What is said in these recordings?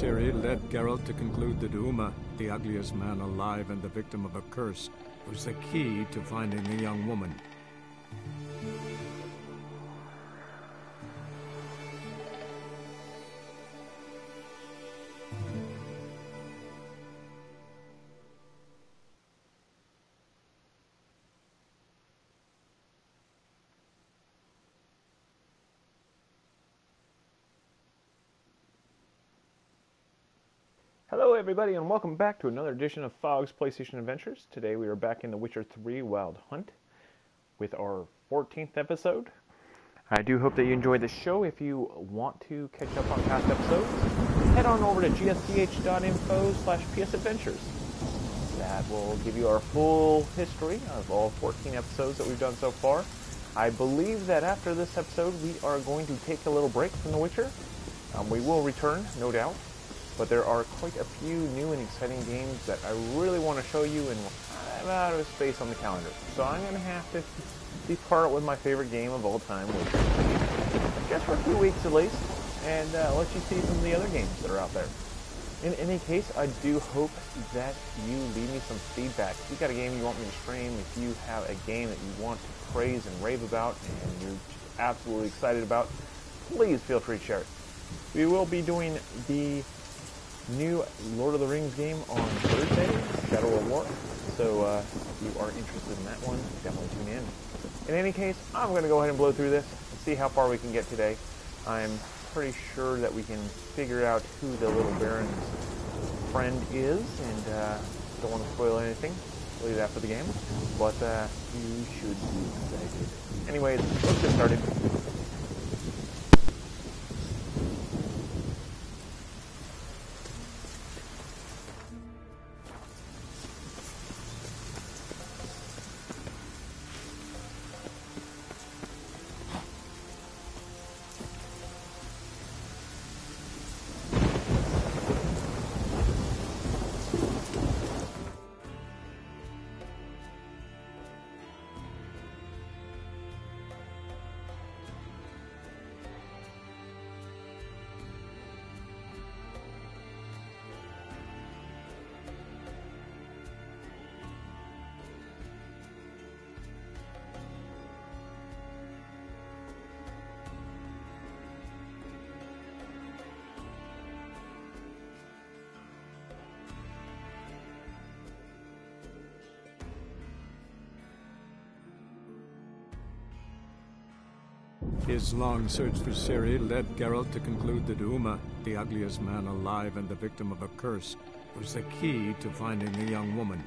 Ciri led Geralt to conclude that Uma, the ugliest man alive and the victim of a curse, was the key to finding the young woman. Hello everybody and welcome back to another edition of Fogg's PlayStation Adventures. Today we are back in The Witcher 3 Wild Hunt with our 14th episode. I do hope that you enjoyed the show. If you want to catch up on past episodes, head on over to gsch.info/psadventures. That will give you our full history of all 14 episodes that we've done so far. I believe that after this episode we are going to take a little break from The Witcher. We will return, no doubt. But there are quite a few new and exciting games that I really want to show you, and I'm out of space on the calendar. So I'm going to have to depart with my favorite game of all time, just for a few weeks at least, and let you see some of the other games that are out there. In any case, I do hope that you leave me some feedback. If you've got a game you want me to stream, if you have a game that you want to praise and rave about, and you're absolutely excited about, please feel free to share it. We will be doing the new Lord of the Rings game on Thursday, Shadow of War. So if you are interested in that one, definitely tune in. In any case, I'm going to go ahead and blow through this and see how far we can get today. I'm pretty sure that we can figure out who the little Baron's friend is, and don't want to spoil anything. Leave that for the game, but you should be excited. Anyways, let's get started. His long search for Ciri led Geralt to conclude that Uma, the ugliest man alive and the victim of a curse, was the key to finding the young woman.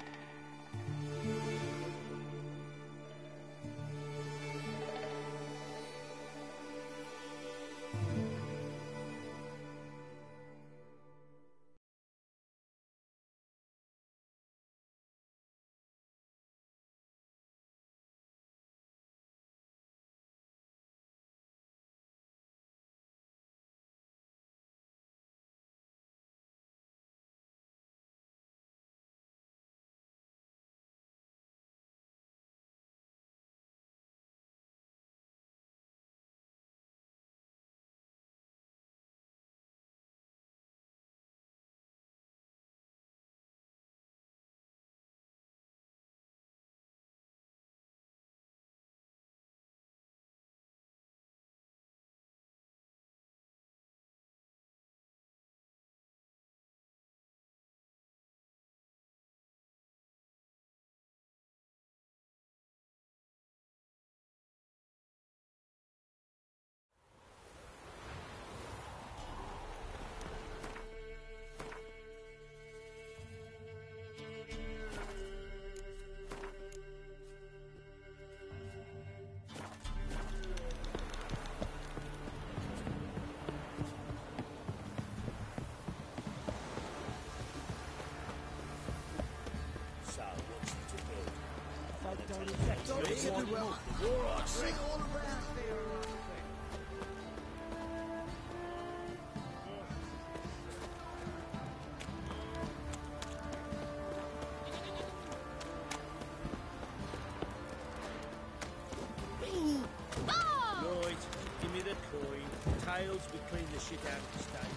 Right, give me the coin. Tails, we clean the shit out of the stable.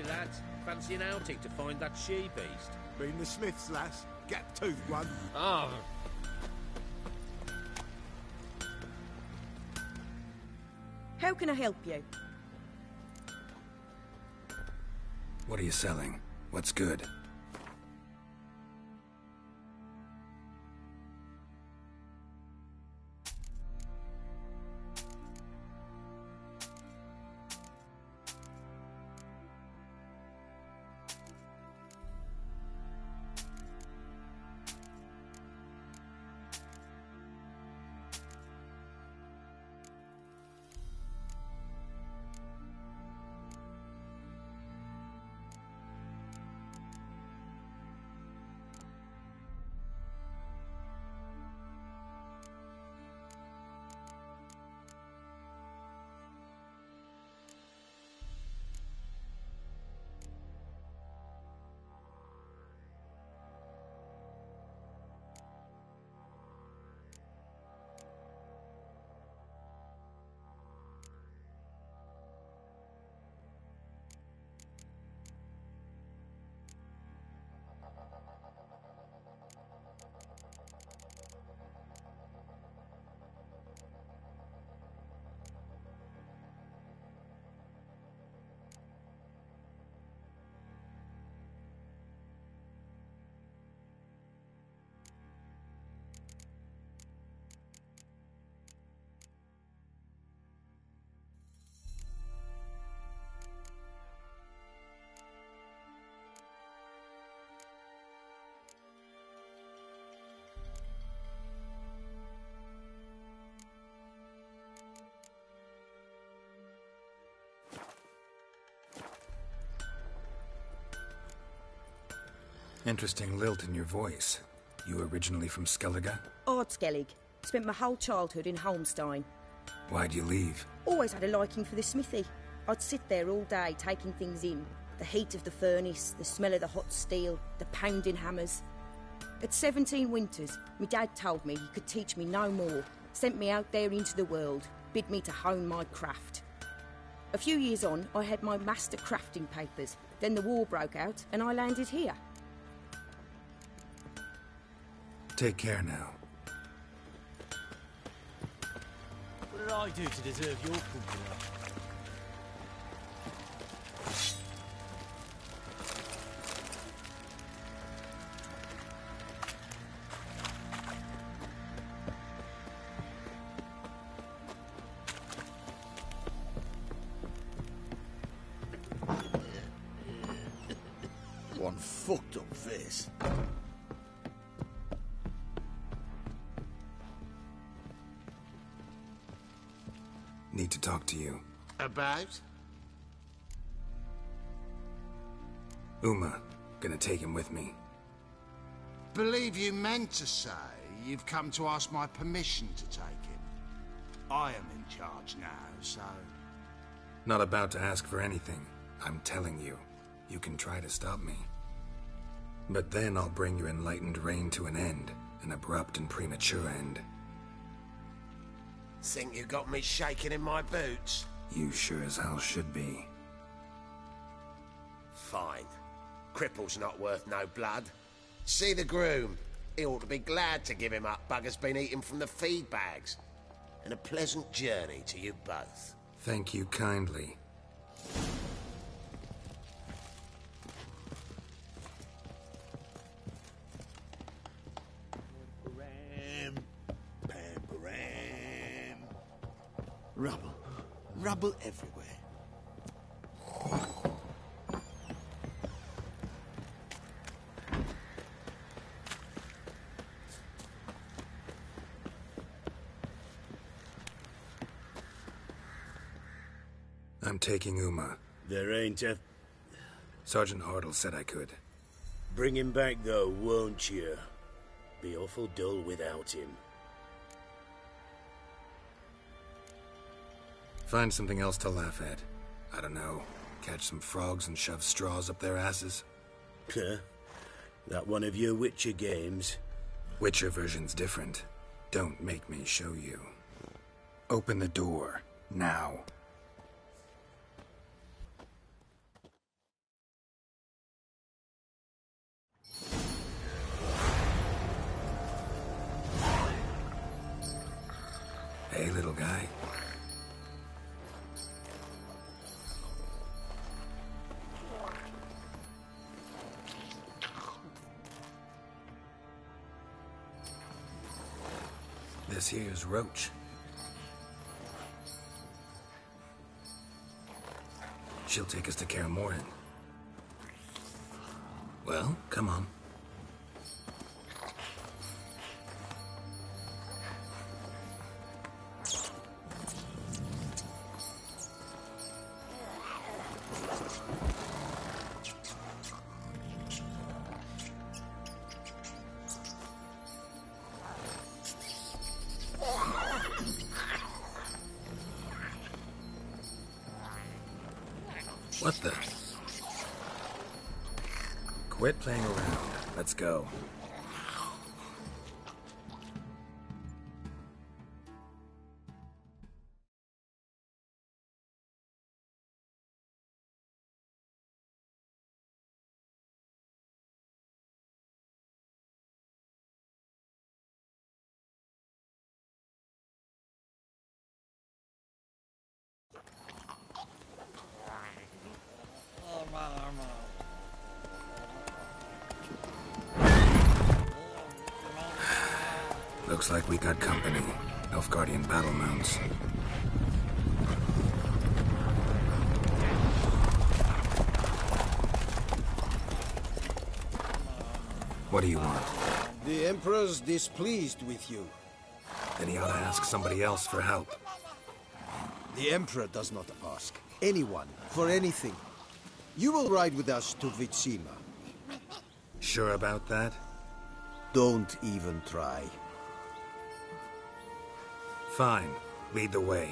lads. Fancy an outing to find that she-beast? Been the Smiths, lass. Gap-toothed one. Oh. How can I help you? What are you selling? What's good? Interesting lilt in your voice. You originally from Skellige? Ardskellig. Spent my whole childhood in Holmstein. Why'd you leave? Always had a liking for the smithy. I'd sit there all day taking things in. The heat of the furnace, the smell of the hot steel, the pounding hammers. At 17 winters, my dad told me he could teach me no more. Sent me out there into the world, bid me to hone my craft. A few years on, I had my master crafting papers. Then the war broke out and I landed here. Take care now. What did I do to deserve your company? One fucked up face. Need to talk to you. About? Uma. Gonna take him with me. Believe you meant to say you've come to ask my permission to take him. I am in charge now, so... Not about to ask for anything. I'm telling you. You can try to stop me. But then I'll bring your enlightened reign to an end. An abrupt and premature end. Think you got me shaking in my boots? You sure as hell should be. Fine. Cripple's not worth no blood. See the groom. He ought to be glad to give him up. Bugger's been eating from the feed bags. And a pleasant journey to you both. Thank you kindly. Rubble. Rubble everywhere. I'm taking Uma. There ain't a... Sergeant Hartle said I could. Bring him back, though, won't you? Be awful dull without him. Find something else to laugh at. I don't know. Catch some frogs and shove straws up their asses. Huh? That one of your Witcher games? Witcher version's different. Don't make me show you. Open the door. Now. guy. This here's Roach. She'll take us to Kaer Morhen. Well, come on. What the? Quit playing around. Let's go. Looks like we got company. Nilfgaardian battle mounts. What do you want? The Emperor's displeased with you. Then he ought to ask somebody else for help. The Emperor does not ask anyone for anything. You will ride with us to Vitsima. Sure about that? Don't even try. Fine. Lead the way.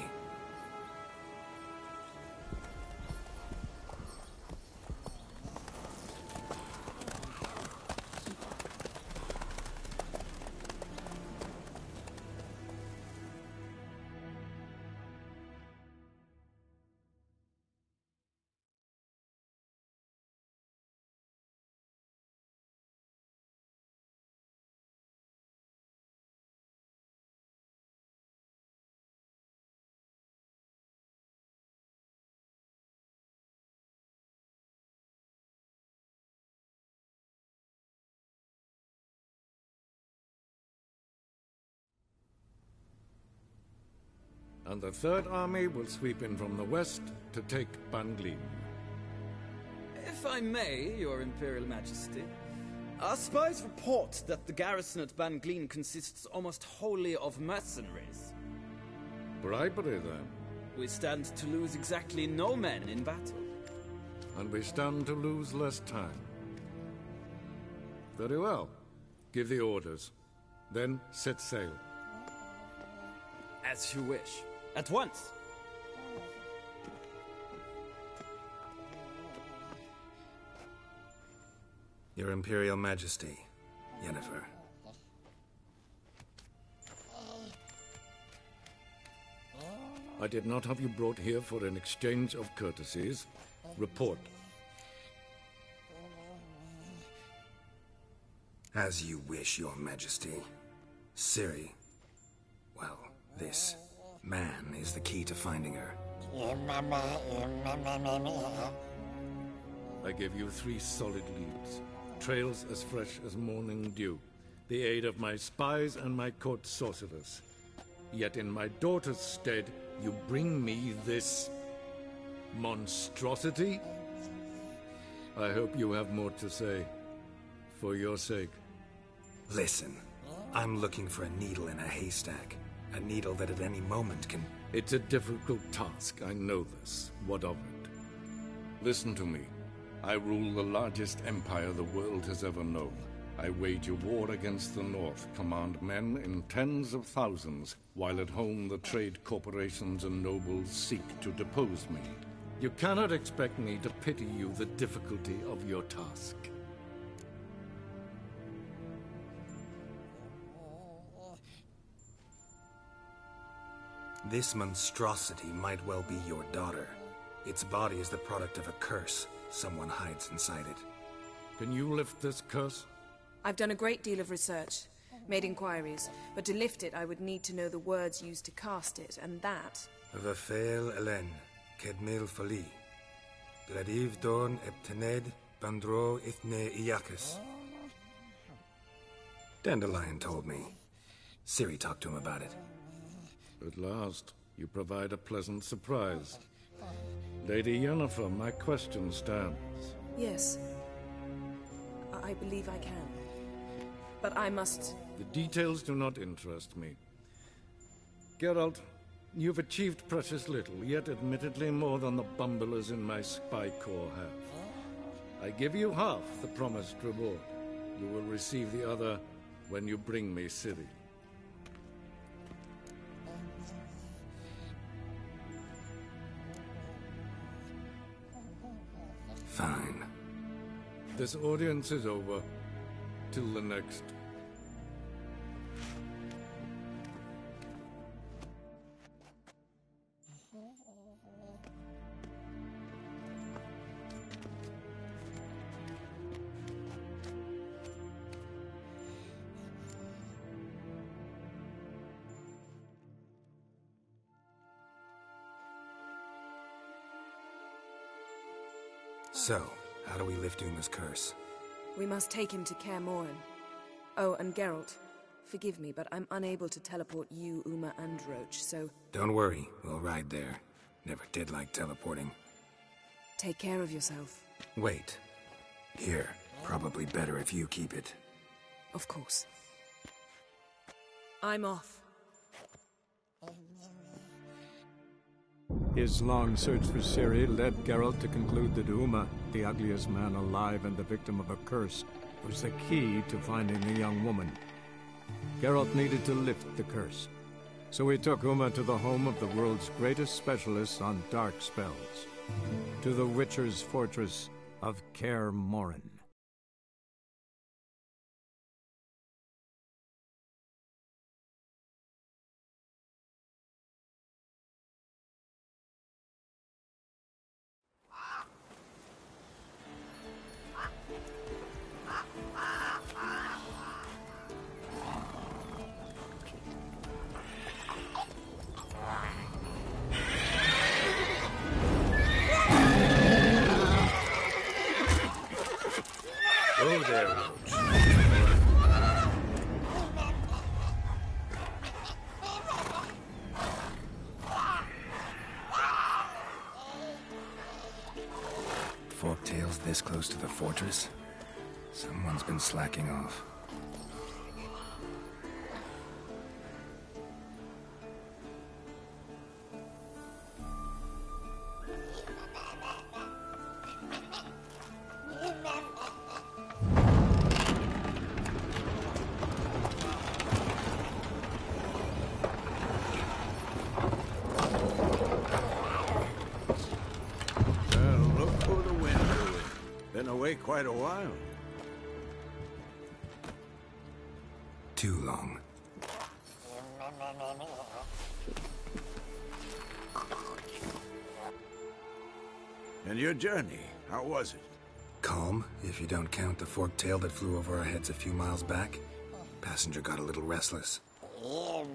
And the Third Army will sweep in from the west to take Banglin. If I may, Your Imperial Majesty, our spies report that the garrison at Banglin consists almost wholly of mercenaries. Bribery, then. We stand to lose exactly no men in battle. And we stand to lose less time. Very well. Give the orders. Then set sail. As you wish. At once. Your Imperial Majesty, Yennefer. I did not have you brought here for an exchange of courtesies. Report. As you wish, Your Majesty. Ciri. Well, this man is the key to finding her. I give you 3 solid leads. Trails as fresh as morning dew. The aid of my spies and my court sorcerers. Yet in my daughter's stead, you bring me this monstrosity? I hope you have more to say. For your sake. Listen, I'm looking for a needle in a haystack. A needle that at any moment can... It's a difficult task, I know this. What of it? Listen to me. I rule the largest empire the world has ever known. I wage a war against the North, command men in tens of thousands, while at home the trade corporations and nobles seek to depose me. You cannot expect me to pity you the difficulty of your task. This monstrosity might well be your daughter. Its body is the product of a curse. Someone hides inside it. Can you lift this curse? I've done a great deal of research. Made inquiries, but to lift it I would need to know the words used to cast it, and that... Vafael Elen, Kedmil Fali. Gladiv Dorn Eptened, Bandro Ithne Iacus. Dandelion told me. Ciri talked to him about it. At last, you provide a pleasant surprise. Lady Yennefer, my question stands. Yes. I believe I can. But I must... The details do not interest me. Geralt, you've achieved precious little, yet admittedly more than the bumblers in my spy corps have. I give you half the promised reward. You will receive the other when you bring me Ciri. Fine. This audience is over. Till the next. So, how do we lift Uma's curse? We must take him to Kaer Morhen. Oh, and Geralt, forgive me, but I'm unable to teleport you, Uma, and Roach, so... Don't worry, we'll ride there. Never did like teleporting. Take care of yourself. Wait. Here, probably better if you keep it. Of course. I'm off. His long search for Ciri led Geralt to conclude that Uma, the ugliest man alive and the victim of a curse, was the key to finding the young woman. Geralt needed to lift the curse, so he took Uma to the home of the world's greatest specialists on dark spells, to the Witcher's fortress of Kaer Morhen. Oh, there, Roach. Forktail's this close to the fortress? Someone's been slacking off. Quite a while. Too long. And your journey, how was it? Calm, if you don't count the forktail that flew over our heads a few miles back. Passenger got a little restless. What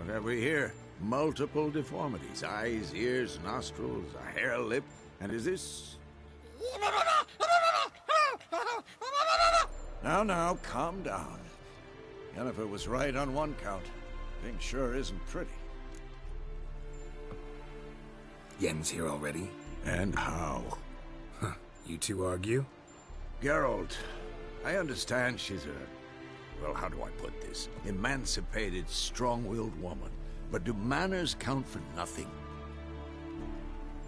have we here? Multiple deformities. Eyes, ears, nostrils, a hair lip. And is this... Now, calm down. Yennefer was right on one count. Thing sure isn't pretty. Yen's here already? And how? Huh. You two argue? Geralt, I understand she's a... Well, how do I put this? Emancipated, strong-willed woman. But do manners count for nothing?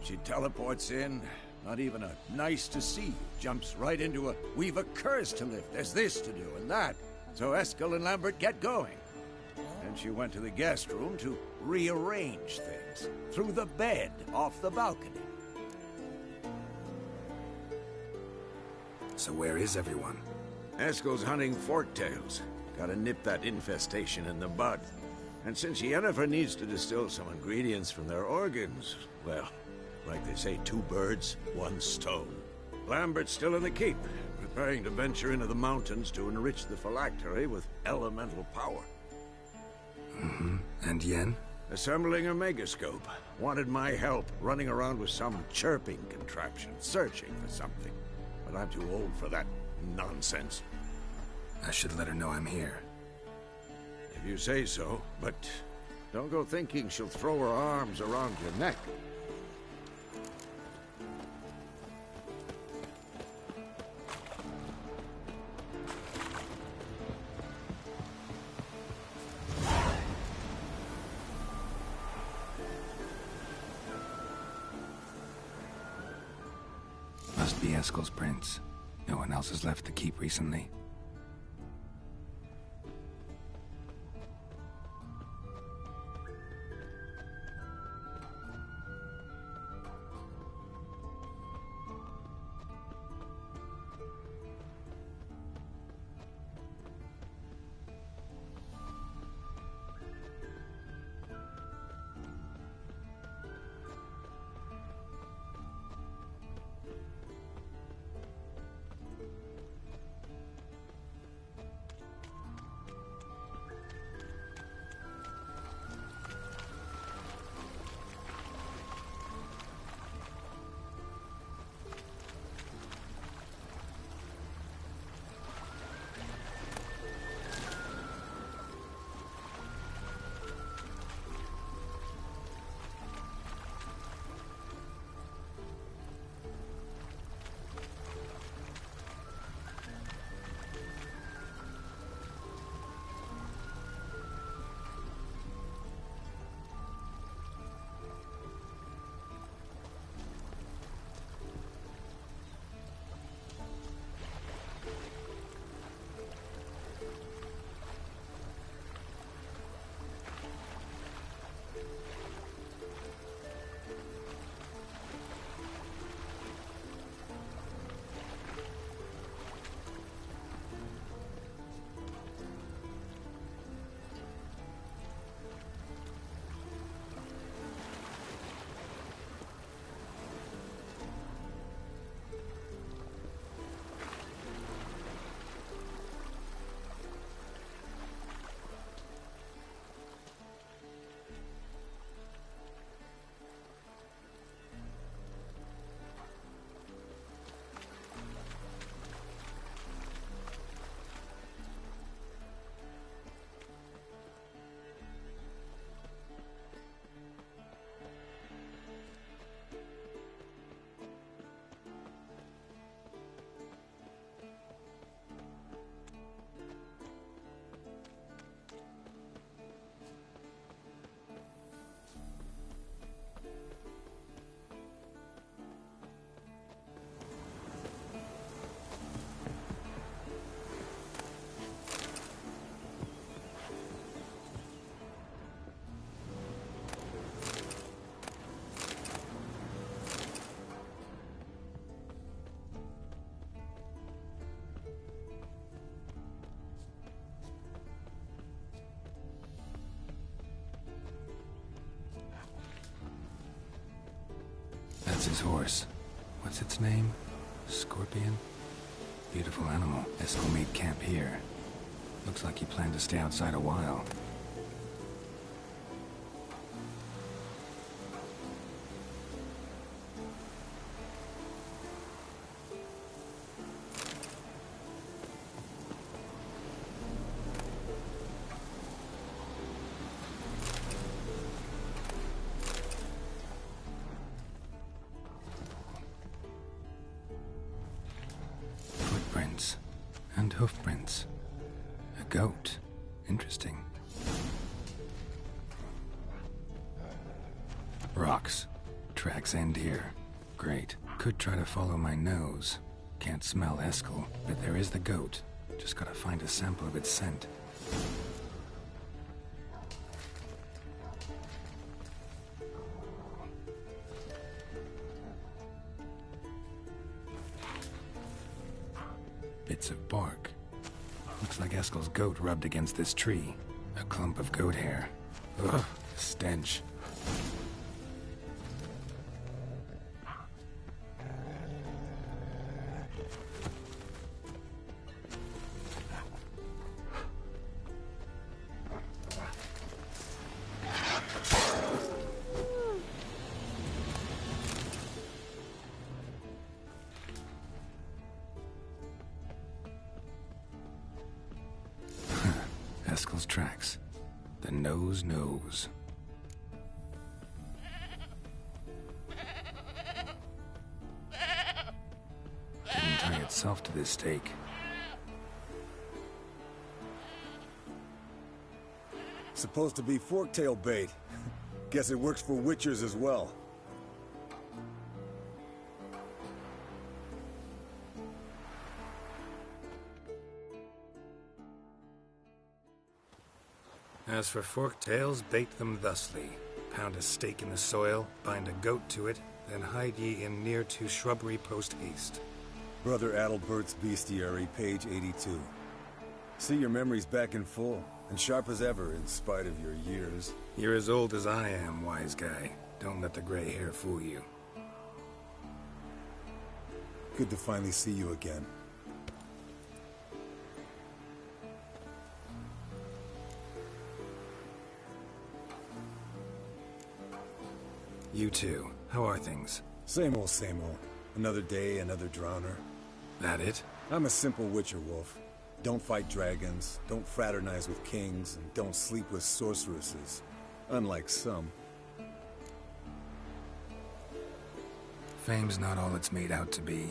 She teleports in, not even a nice to see, jumps right into a we've a curse to lift, there's this to do and that. So Eskel and Lambert get going. Then she went to the guest room to rearrange things, through the bed, off the balcony. So where is everyone? Eskel's hunting forktails. Gotta nip that infestation in the bud. And since Yennefer needs to distill some ingredients from their organs, well, like they say, 2 birds, 1 stone. Lambert's still in the keep, Preparing to venture into the mountains to enrich the phylactery with elemental power. Mm-hmm. And Yen? Assembling a megascope. Wanted my help running around with some chirping contraption, searching for something. But I'm too old for that nonsense. I should let her know I'm here. If you say so, but don't go thinking she'll throw her arms around your neck. Must be Eskel's prints. No one else has left the keep recently. That's his horse. What's its name? Scorpion? Beautiful animal. Eskel made camp here. Looks like he planned to stay outside a while. Footprints and hoofprints. A goat. Interesting. Rocks. Tracks end here. Great. Could try to follow my nose. Can't smell Eskel, but there is the goat. Just gotta find a sample of its scent. Bits of bark. Looks like Eskel's goat rubbed against this tree. A clump of goat hair. Ugh, stench. uncle's tracks. The nose knows. Didn't tie itself to this stake. Supposed to be forktail bait. Guess it works for witchers as well. As for forktails, bait them thusly. Pound a stake in the soil, bind a goat to it, then hide ye in near to shrubbery post haste. Brother Adalbert's Bestiary, page 82. See, your memory's back in full, and sharp as ever in spite of your years. You're as old as I am, wise guy. Don't let the gray hair fool you. Good to finally see you again. You too. How are things? Same old, same old. Another day, another drowner. That it? I'm a simple witcher, Wolf. Don't fight dragons, don't fraternize with kings, and don't sleep with sorceresses. Unlike some. Fame's not all it's made out to be.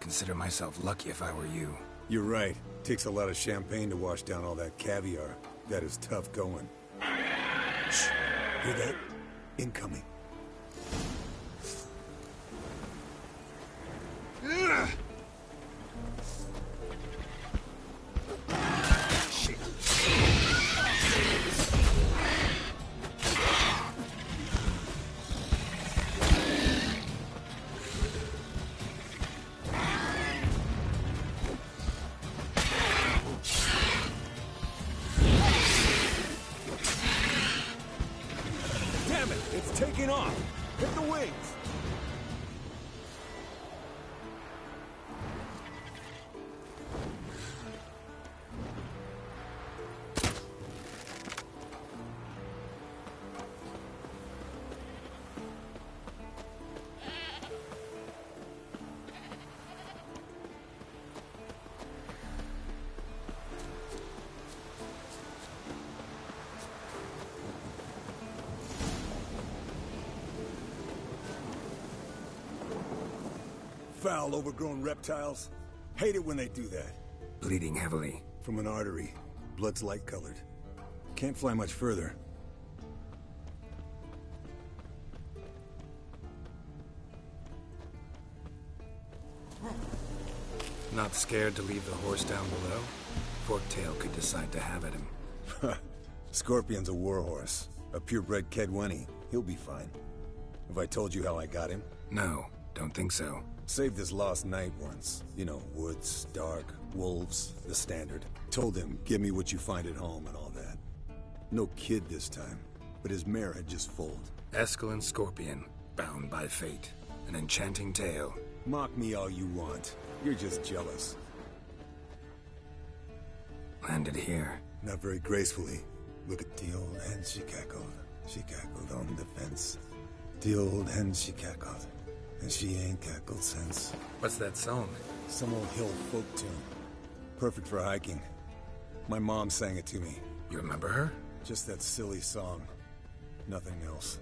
Consider myself lucky if I were you. You're right. Takes a lot of champagne to wash down all that caviar. That is tough going. Shh. Hear that? Incoming. Damn it! It's taking off! Hit the wings! Foul, overgrown reptiles. Hate it when they do that. Bleeding heavily. From an artery. Blood's light-colored. Can't fly much further. Not scared to leave the horse down below? Forktail could decide to have at him. Scorpion's a warhorse. A purebred Kedwenny. He'll be fine. Have I told you how I got him? No, don't think so. Saved his lost knight once. You know, woods, dark, wolves, the standard. Told him, give me what you find at home and all that. No kid this time, but his mare had just foaled. Eskel Scorpion, bound by fate. An enchanting tale. Mock me all you want. You're just jealous. Landed here. Not very gracefully. Look at the old hen, she cackled. She cackled on the fence. The old hen, she cackled. And she ain't cackled since. What's that song? Some old hill folk tune. Perfect for hiking. My mom sang it to me. You remember her? Just that silly song. Nothing else.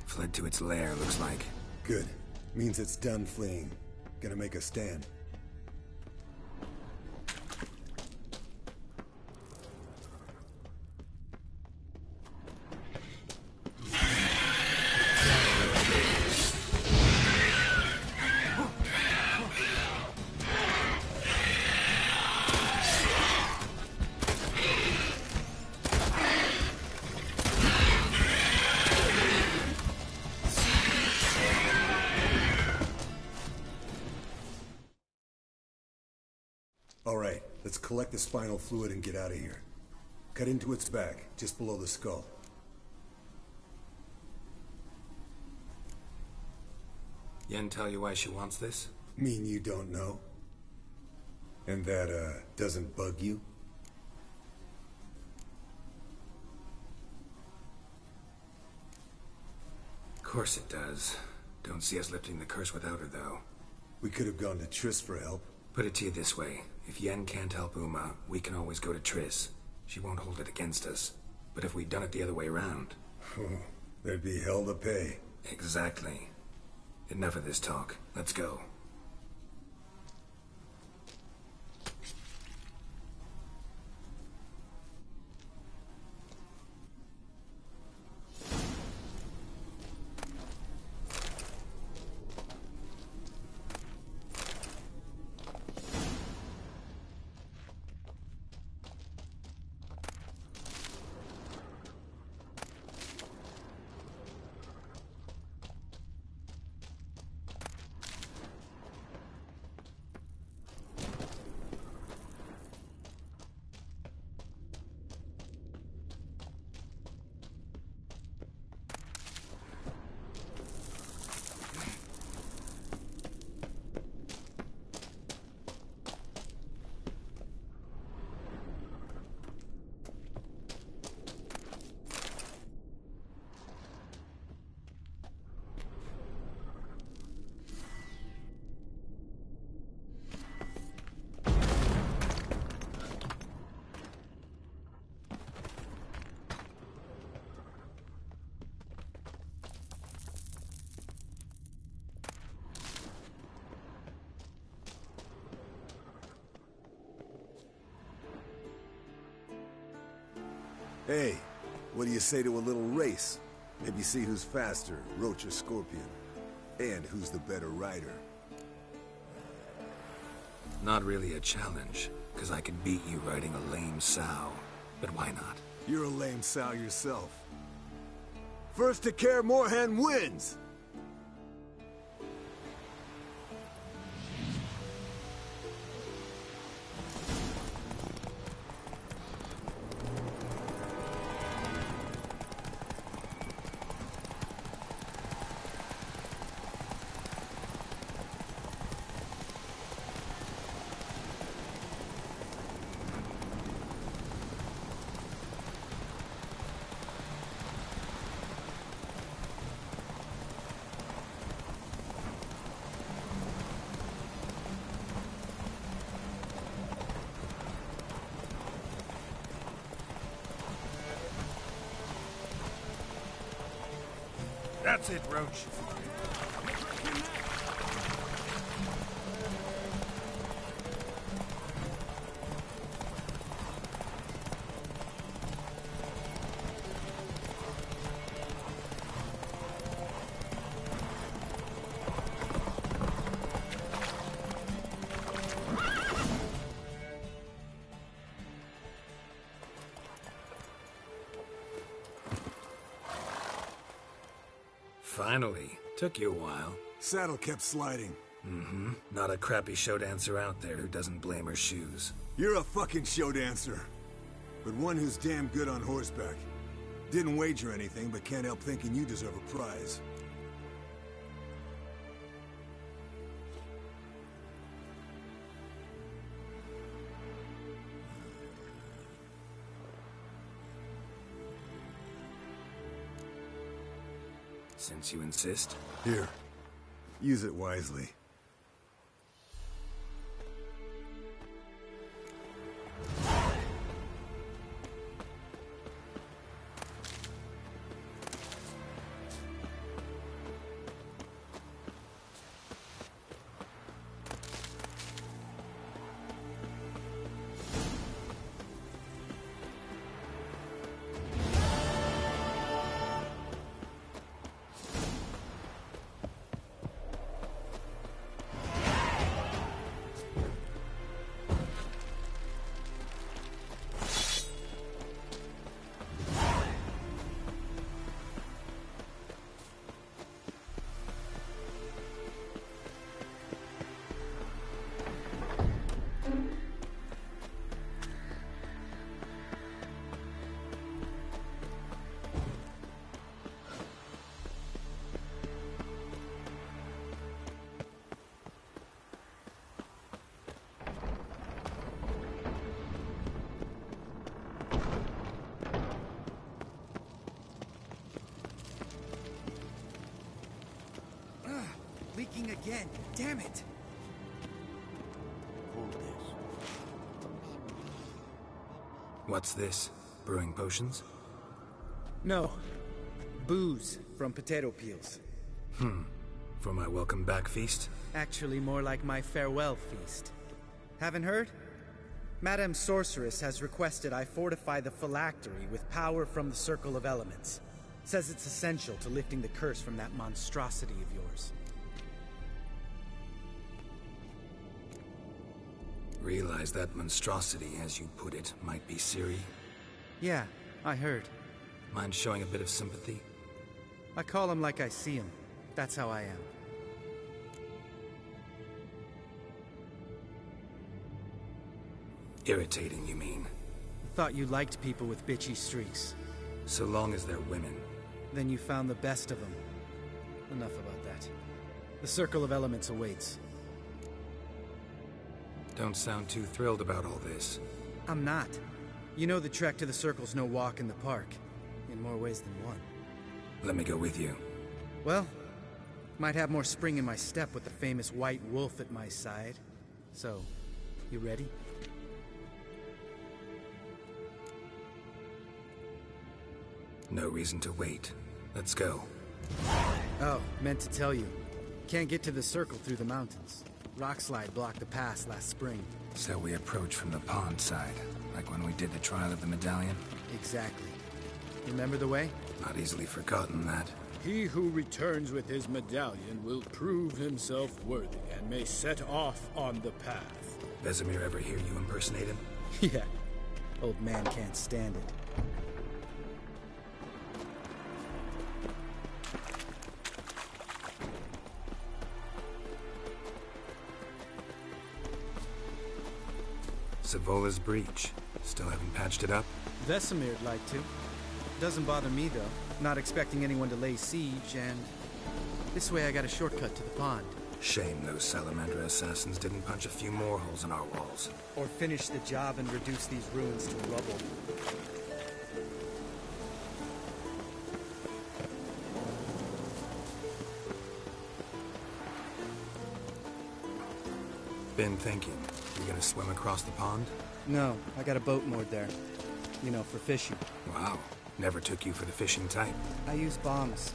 Fled to its lair, looks like. Good. Means it's done fleeing. Gonna make a stand. Alright, let's collect the spinal fluid and get out of here. Cut into its back, just below the skull. Yen tell you why she wants this? Mean you don't know? And that, doesn't bug you? Of course it does. Don't see us lifting the curse without her, though. We could have gone to Triss for help. Put it to you this way. If Yen can't help Uma, we can always go to Triss. She won't hold it against us. But if we'd done it the other way around... There'd be hell to pay. Exactly. Enough of this talk. Let's go. Hey, what do you say to a little race? Maybe see who's faster, Roach or Scorpion. And who's the better rider. Not really a challenge, because I can beat you riding a lame sow. But why not? You're a lame sow yourself. First to Kaer Morhen wins! That's it, Roach. Finally. Took you a while. Saddle kept sliding. Mm-hmm. Not a crappy show dancer out there who doesn't blame her shoes. You're a fucking show dancer. But one who's damn good on horseback. Didn't wager anything, but can't help thinking you deserve a prize. Since you insist. Here. Use it wisely. again. Damn it! Hold this. What's this? Brewing potions? No. Booze from potato peels. For my welcome back feast? Actually, more like my farewell feast. Haven't heard? Madame Sorceress has requested I fortify the phylactery with power from the Circle of Elements. Says it's essential to lifting the curse from that monstrosity of yours. Realize that monstrosity, as you put it, might be Ciri? Yeah, I heard. Mind showing a bit of sympathy? I call him like I see him. That's how I am. Irritating, you mean? Thought you liked people with bitchy streaks. So long as they're women. Then you found the best of them. Enough about that. The Circle of Elements awaits. Don't sound too thrilled about all this. I'm not. You know the trek to the Circle's no walk in the park. In more ways than one. Let me go with you. Well, might have more spring in my step with the famous White Wolf at my side. So, you ready? No reason to wait. Let's go. Oh, meant to tell you. Can't get to the Circle through the mountains. Rockslide blocked the pass last spring. So we approach from the pond side, like when we did the trial of the medallion? Exactly. Remember the way? Not easily forgotten, that. He who returns with his medallion will prove himself worthy and may set off on the path. Vesemir ever hear you impersonate him? Yeah. Old man can't stand it. Savola's breach. Still haven't patched it up? Vesemir'd like to. Doesn't bother me, though. Not expecting anyone to lay siege, and... this way I got a shortcut to the pond. Shame those Salamander assassins didn't punch a few more holes in our walls. Or finish the job and reduce these ruins to rubble. Been thinking. You gonna swim across the pond? No, I got a boat moored there. You know, for fishing. Wow. Never took you for the fishing type. I use bombs.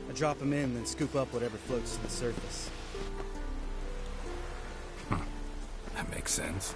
I drop them in, then scoop up whatever floats to the surface. That makes sense.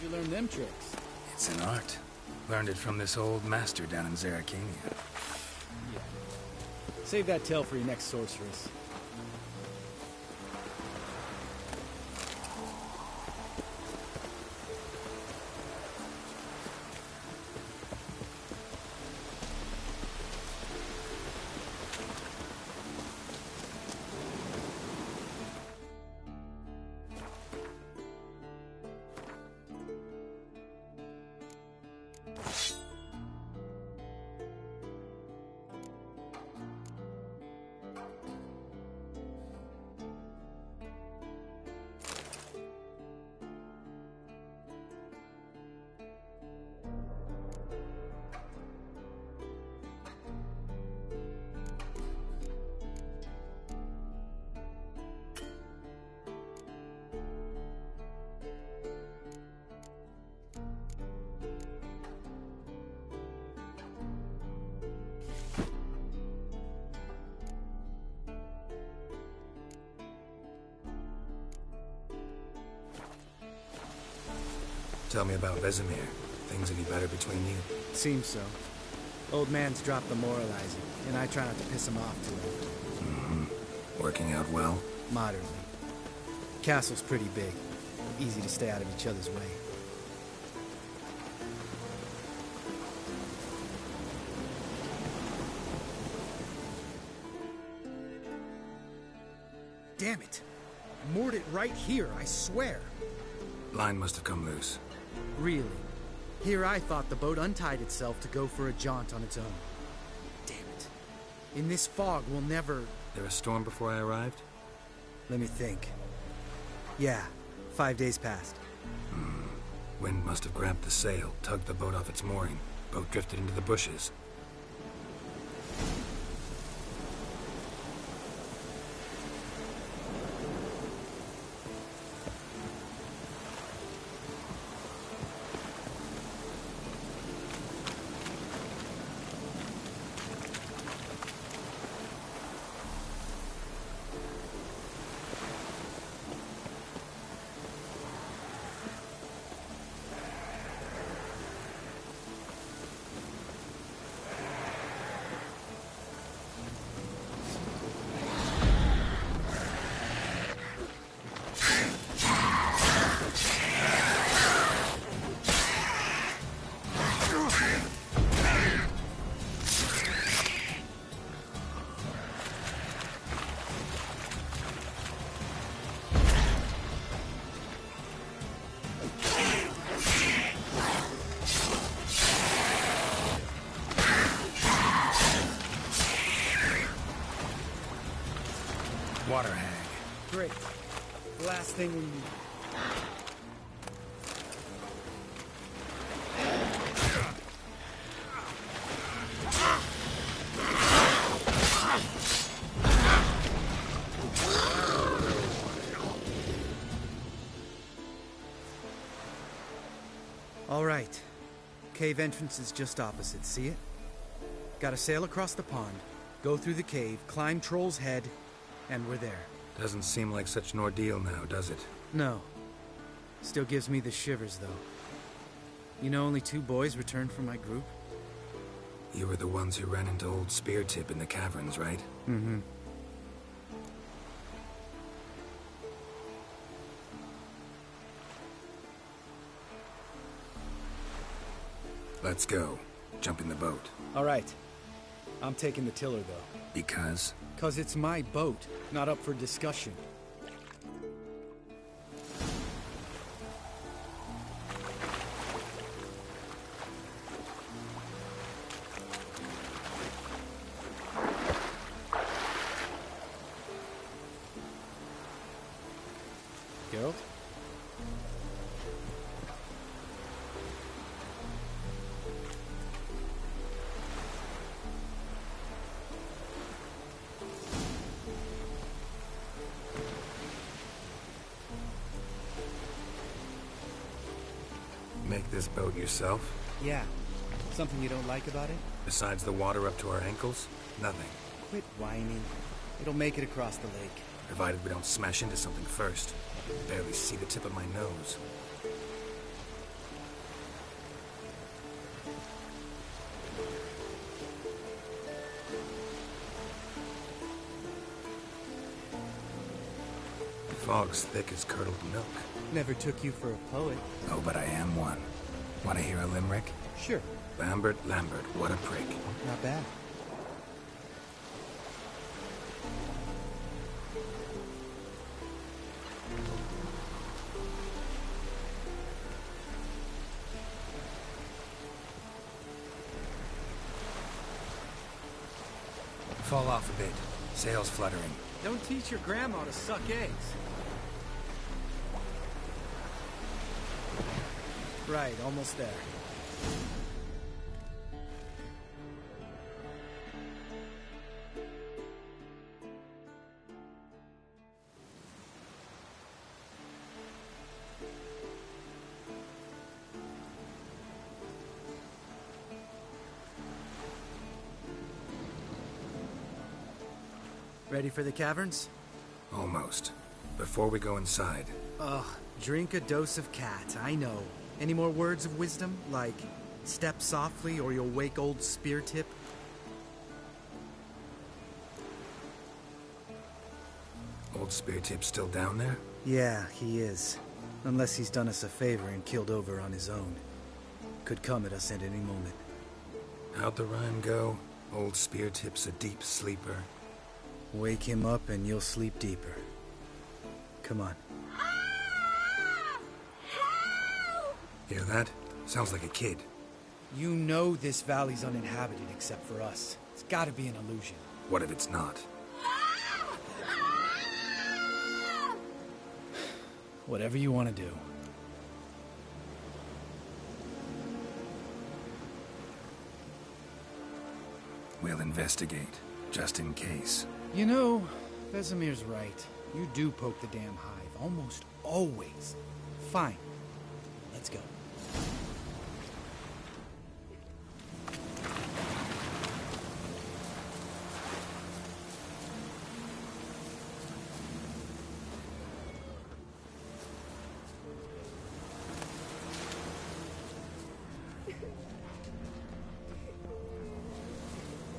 Learn them tricks. It's an art. Learned it from this old master down in Zerrikania. Yeah. Save that tale for your next sorceress. Tell me about Vesemir. Things any better between you? Seems so. Old man's dropped the moralizing, and I try not to piss him off too often. Mm-hmm. Working out well? Moderately. Castle's pretty big. Easy to stay out of each other's way. Damn it! I moored it right here, I swear. Line must have come loose. Really? Here I thought the boat untied itself to go for a jaunt on its own. Damn it. In this fog, we'll never... There a storm before I arrived? Let me think. Yeah, 5 days passed. Wind must have grabbed the sail, tugged the boat off its mooring. Boat drifted into the bushes. Water hag. Great. The last thing we need. All right. Cave entrance is just opposite, see it? Gotta sail across the pond, go through the cave, climb Troll's Head, and we're there. Doesn't seem like such an ordeal now, does it? No. Still gives me the shivers, though. You know only 2 boys returned from my group? You were the ones who ran into old Speartip in the caverns, right? Mm-hmm. Let's go. Jump in the boat. All right. I'm taking the tiller, though. Because? 'Cause it's my boat, not up for discussion. Geralt? Make this boat yourself? Yeah. Something you don't like about it? Besides the water up to our ankles? Nothing. Quit whining. It'll make it across the lake. Provided we don't smash into something first. I can barely see the tip of my nose. The fog's thick as curdled milk. Never took you for a poet. Oh, but I am one. Want to hear a limerick? Sure. Lambert, what a prick. Not bad. Fall off a bit. Sails fluttering. Don't teach your grandma to suck eggs. Right, almost there. Ready for the caverns? Almost. Before we go inside. Ugh, drink a dose of cat, I know. Any more words of wisdom, like step softly or you'll wake old Spear Tip? Old Spear Tip's still down there? Yeah, he is. Unless he's done us a favor and killed over on his own. Could come at us at any moment. How'd the rhyme go? Old Spear Tip's a deep sleeper. Wake him up and you'll sleep deeper. Come on. Hear that? Sounds like a kid. You know this valley's uninhabited except for us. It's gotta be an illusion. What if it's not? Whatever you want to do. We'll investigate, just in case. You know, Vesemir's right. You do poke the damn hive, almost always. Fine. Let's go.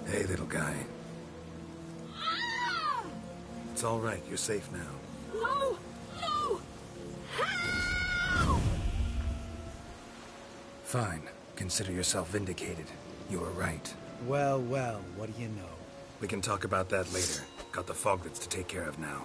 Hey, little guy. It's all right. You're safe now. No! No! Help! Fine. Consider yourself vindicated. You were right. Well, well, what do you know? We can talk about that later. Got the foglets to take care of now.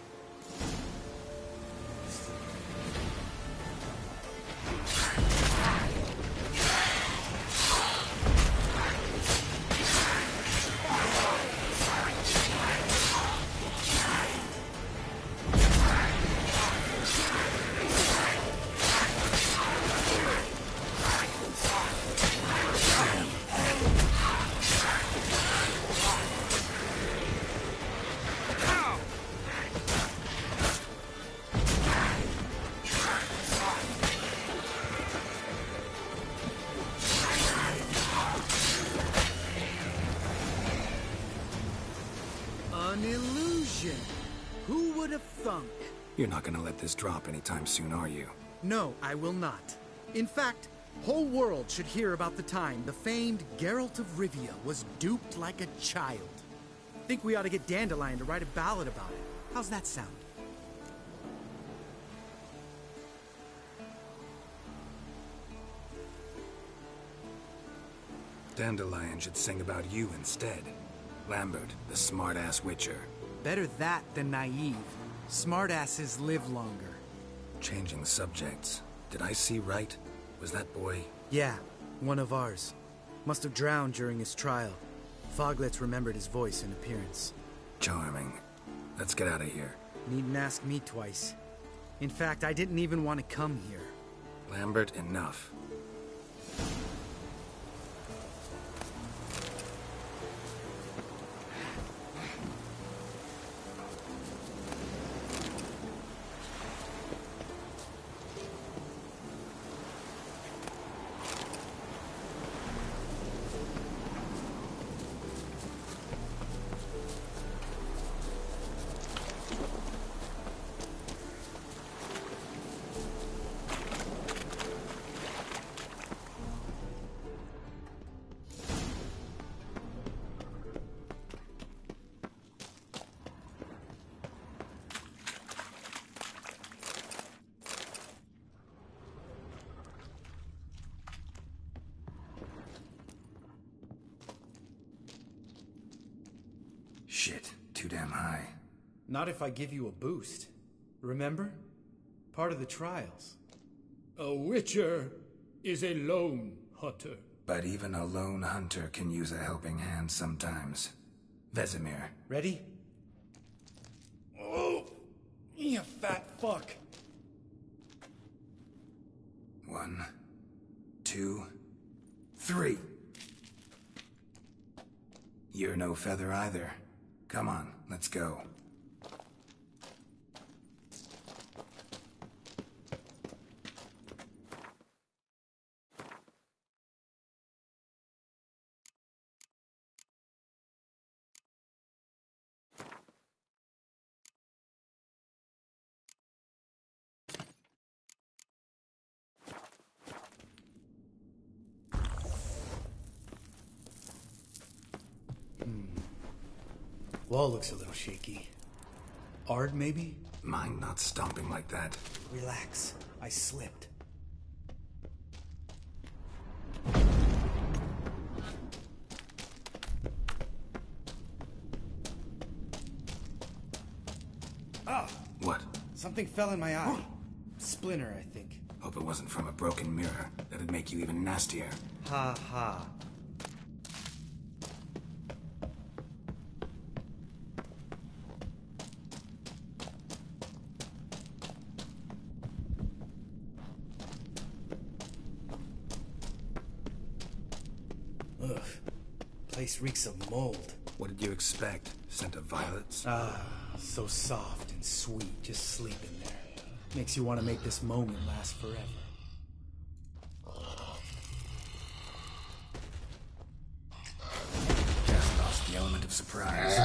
An illusion! Who would have thunk? You're not gonna let this drop anytime soon, are you? No, I will not. In fact, whole world should hear about the time the famed Geralt of Rivia was duped like a child. Think we ought to get Dandelion to write a ballad about it. How's that sound? Dandelion should sing about you instead. Lambert, the smart-ass witcher. Better that than naive. Smartasses live longer. Changing subjects. Did I see right? Was that boy... Yeah, one of ours. Must have drowned during his trial. Foglets remembered his voice and appearance. Charming. Let's get out of here. Needn't ask me twice. In fact, I didn't even want to come here. Lambert, enough. Shit, too damn high. Not if I give you a boost. Remember? Part of the trials. A witcher is a lone hunter. But even a lone hunter can use a helping hand sometimes. Vesemir. Ready? Oh, you fat fuck. 1, 2, 3. You're no feather either. Come on, let's go. Wall looks a little shaky. Ard, maybe? Mine not stomping like that. Relax. I slipped. Oh! What? Something fell in my eye. Splinter, I think. Hope it wasn't from a broken mirror. That'd make you even nastier. Ha ha. Ugh. Place reeks of mold. What did you expect? Scent of violets? Ah, so soft and sweet. Just sleep in there. Makes you want to make this moment last forever. Just lost the element of surprise.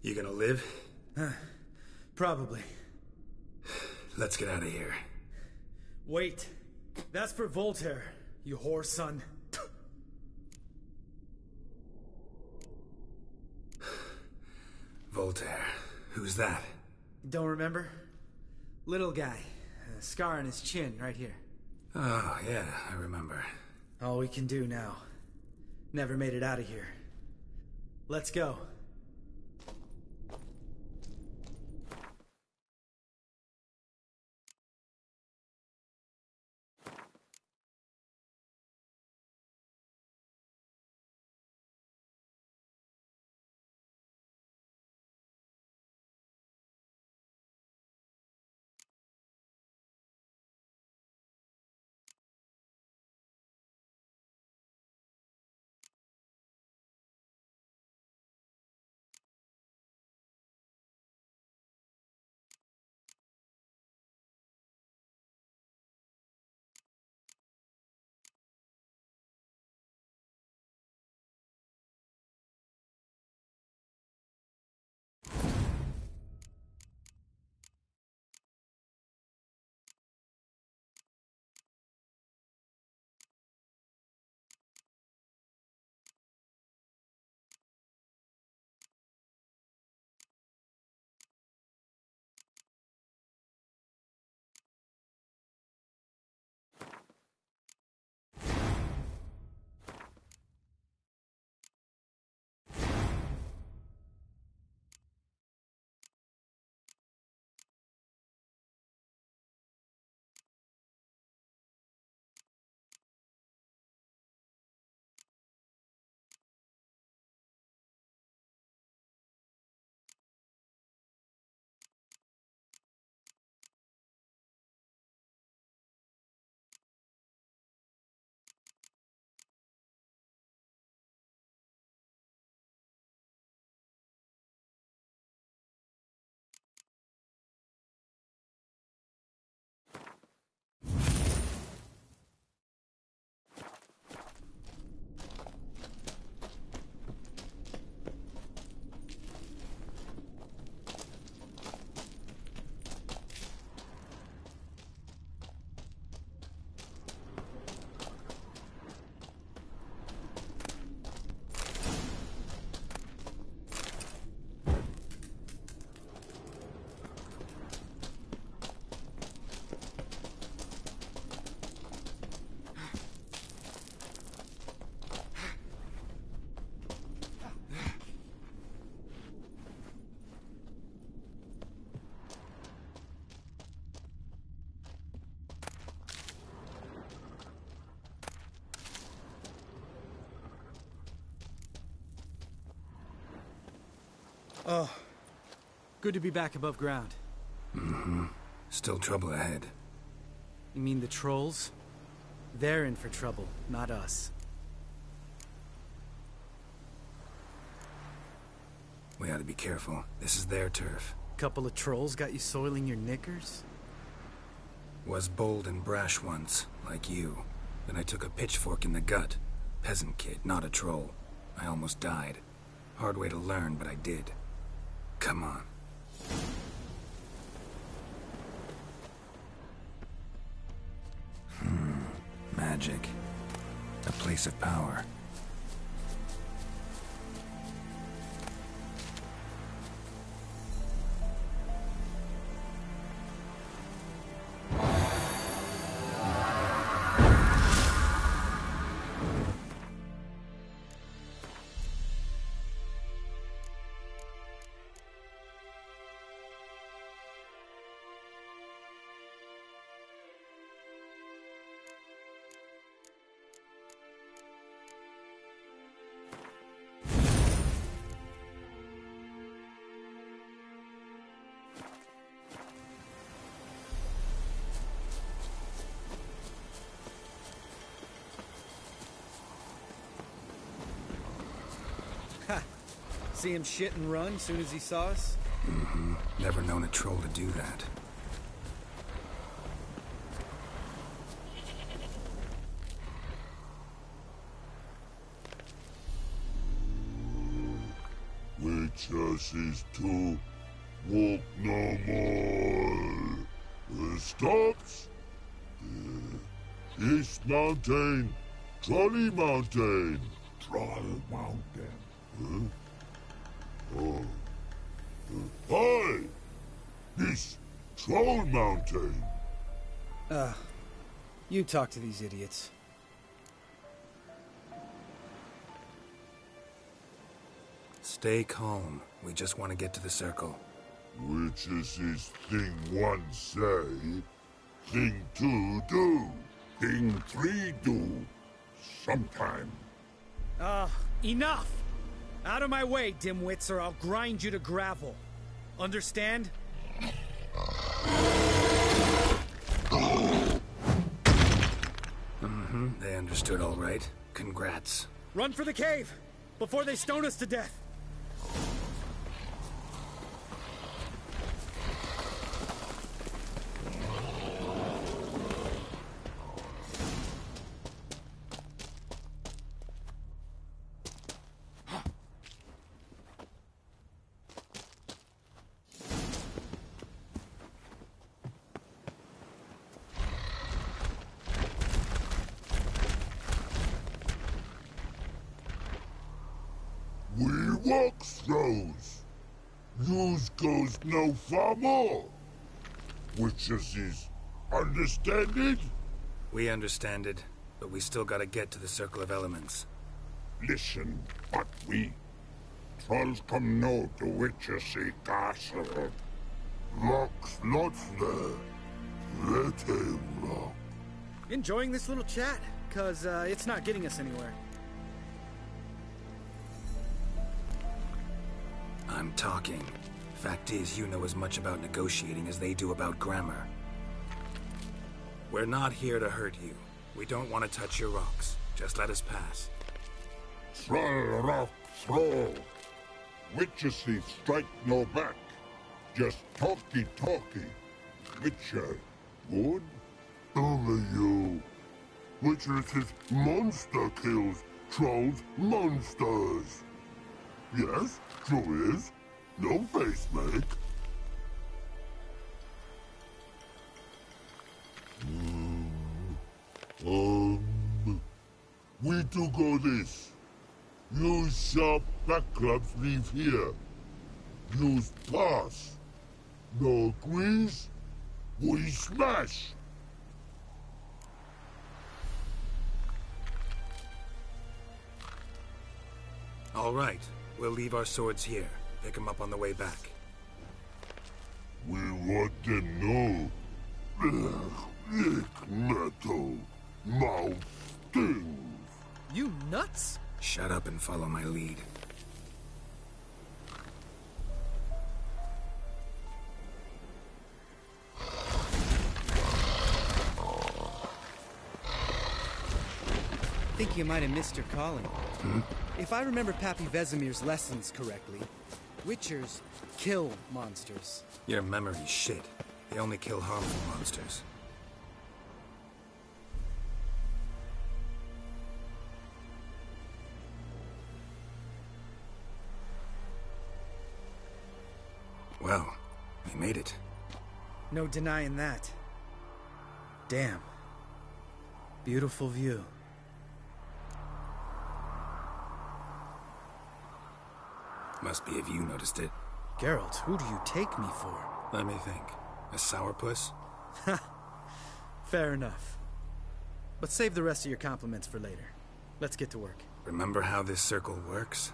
You gonna live? Probably. Let's get out of here. Wait. That's for Voltaire, you whore son. Voltaire. Who's that? Don't remember? Little guy. A scar on his chin, right here. Oh, yeah, I remember. All we can do now. Never made it out of here. Let's go. Oh, good to be back above ground. Mm-hmm. Still trouble ahead. You mean the trolls? They're in for trouble, not us. We ought to be careful. This is their turf. Couple of trolls got you soiling your knickers? Was bold and brash once, like you. Then I took a pitchfork in the gut. Peasant kid, not a troll. I almost died. Hard way to learn, but I did. Come on. Magic. A place of power. See him shit and run as soon as he saw us? Mm-hmm. Never known a troll to do that. Where'd Witches is to walk no more. Stops. East Mountain. Trolley Mountain. Troll Mountain. Oh. Hi! This Troll Mountain. You talk to these idiots. Stay calm. We just want to get to the circle. Witches is thing one say, thing two do, thing three do, sometime. Enough! Out of my way, dimwits, or I'll grind you to gravel. Understand? They understood all right. Congrats. Run for the cave! Before they stone us to death! We walk throws. Yous goes no far more. Witches is understand it? We understand it, but we still gotta get to the Circle of Elements. Listen, but we trolls come no to Witches castle. Locks lots there. Let him rock. Enjoying this little chat? 'Cause it's not getting us anywhere. I'm talking. Fact is, you know as much about negotiating as they do about grammar. We're not here to hurt you. We don't want to touch your rocks. Just let us pass. Troll rock throw. Witches strike no back. Just talky. Witcher, good? Over you. Witches monster kills. Trolls monsters. Yes, true is. No face make. We do go this. Use sharp back clubs leave here. Use pass. No agrees, we smash. All right. We'll leave our swords here. Pick them up on the way back. We want them know. Lick metal. Mouth stings. You nuts? Shut up and follow my lead. I think you might have missed your calling. If I remember Pappy Vesemir's lessons correctly, Witchers kill monsters. Your memory's shit. They only kill harmful monsters. Well, we made it. No denying that. Damn. Beautiful view. Must be if you noticed it. Geralt, who do you take me for? Let me think. A sourpuss? Fair enough. But save the rest of your compliments for later. Let's get to work. Remember how this circle works?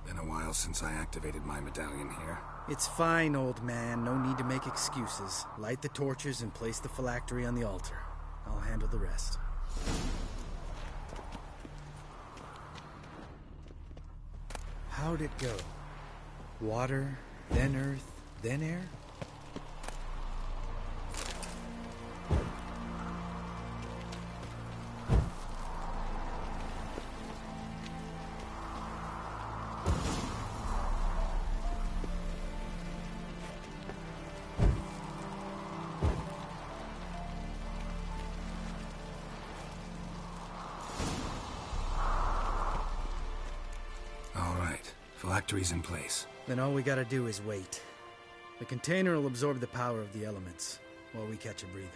Been a while since I activated my medallion here. It's fine, old man. No need to make excuses. Light the torches and place the phylactery on the altar. I'll handle the rest. How'd it go? Water, then earth, then air? Phylactery's in place. Then all we gotta do is wait. The container will absorb the power of the elements, while we catch a breather.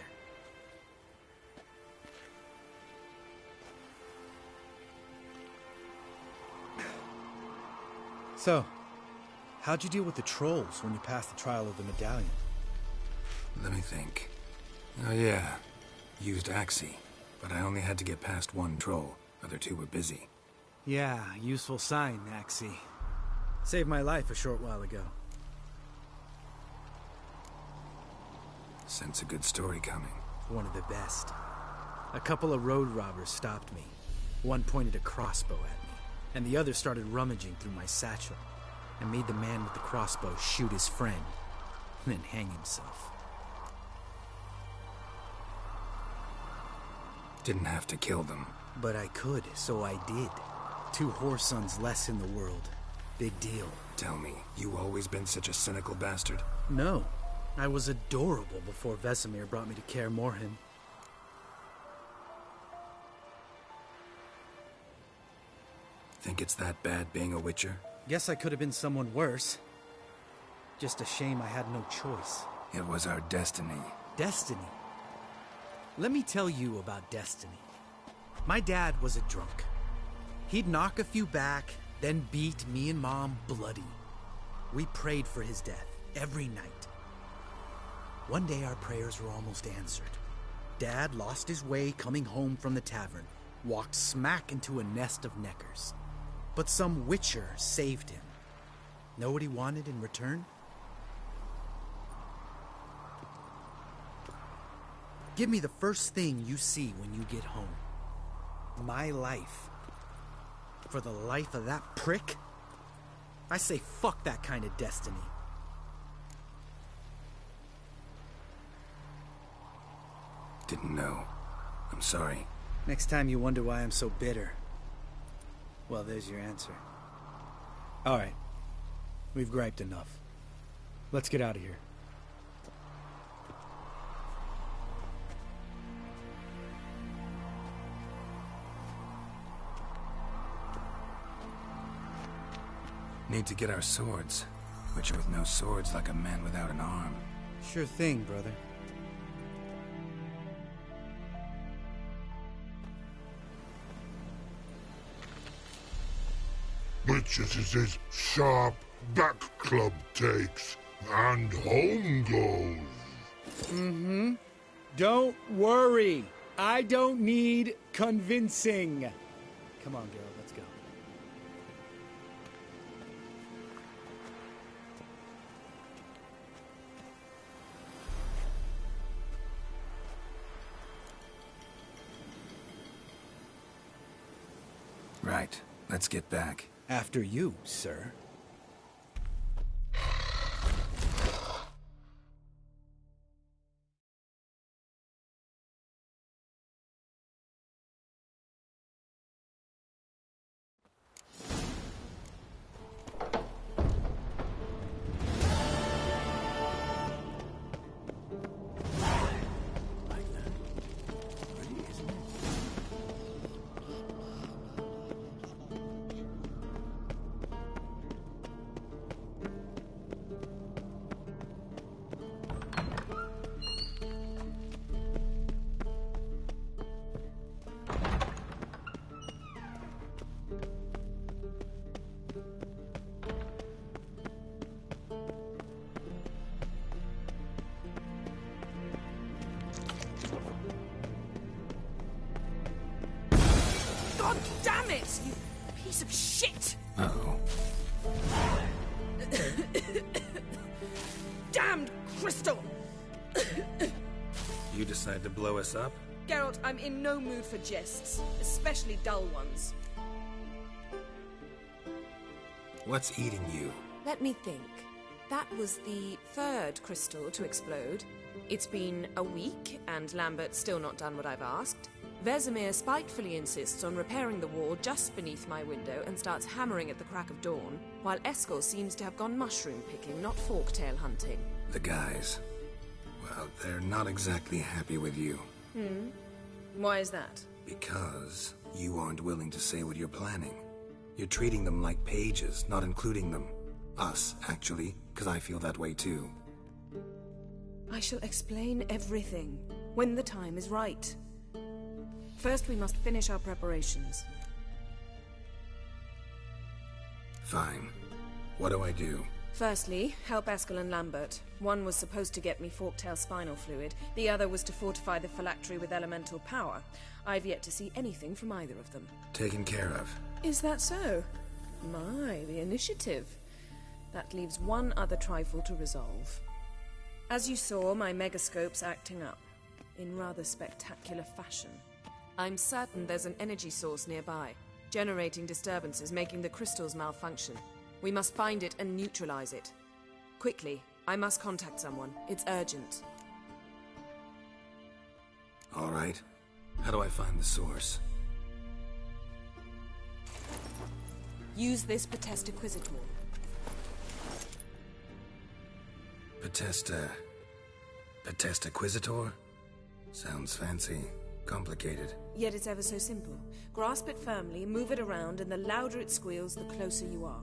So, how'd you deal with the trolls when you passed the trial of the medallion? Let me think. Oh yeah, used Axie, but I only had to get past one troll. Other two were busy. Yeah, useful sign, Axie. Saved my life a short while ago. Sense a good story coming. One of the best. A couple of road robbers stopped me. One pointed a crossbow at me, and the other started rummaging through my satchel. I made the man with the crossbow shoot his friend, and then hang himself. Didn't have to kill them. But I could, so I did. 2 whoresons less in the world. Big deal. Tell me, you always been such a cynical bastard? No. I was adorable before Vesemir brought me to Kaer Morhen. Think it's that bad being a Witcher? Guess I could have been someone worse. Just a shame I had no choice. It was our destiny. Destiny? Let me tell you about destiny. My dad was a drunk. He'd knock a few back, then beat me and Mom bloody. We prayed for his death every night. One day our prayers were almost answered. Dad lost his way coming home from the tavern, walked smack into a nest of neckers. But some Witcher saved him. Know what he wanted in return? Give me the first thing you see when you get home. My life. For the life of that prick? I say fuck that kind of destiny. Didn't know. I'm sorry. Next time you wonder why I'm so bitter, well, there's your answer. Alright. We've griped enough. Let's get out of here. Need to get our swords. Witcher with no swords like a man without an arm. Sure thing, brother. Witches is his sharp back club takes, and home goes. Mm-hmm. Don't worry. I don't need convincing. Come on, Geralt, let's go. Right. Let's get back. After you, sir. God damn it, you piece of shit! Uh-oh. Damned crystal! You decide to blow us up? Geralt, I'm in no mood for jests, especially dull ones. What's eating you? Let me think. That was the third crystal to explode. It's been a week, and Lambert's still not done what I've asked. Vesemir spitefully insists on repairing the wall just beneath my window and starts hammering at the crack of dawn, while Eskel seems to have gone mushroom picking, not forktail hunting. The guys. Well, they're not exactly happy with you. Why is that? Because you aren't willing to say what you're planning. You're treating them like pages, not including them. Us, actually, because I feel that way too. I shall explain everything when the time is right. First, we must finish our preparations. Fine. What do I do? Firstly, help Eskel and Lambert. One was supposed to get me forktail spinal fluid, the other was to fortify the phylactery with elemental power. I've yet to see anything from either of them. Taken care of. Is that so? My, the initiative. That leaves one other trifle to resolve. As you saw, my megascope's acting up, in rather spectacular fashion. I'm certain there's an energy source nearby, generating disturbances, making the crystals malfunction. We must find it and neutralize it. Quickly, I must contact someone. It's urgent. All right. How do I find the source? Use this Potesta Quisitor. Potesta Quisitor? Sounds fancy. Complicated. Yet it's ever so simple. Grasp it firmly, move it around, and the louder it squeals, the closer you are.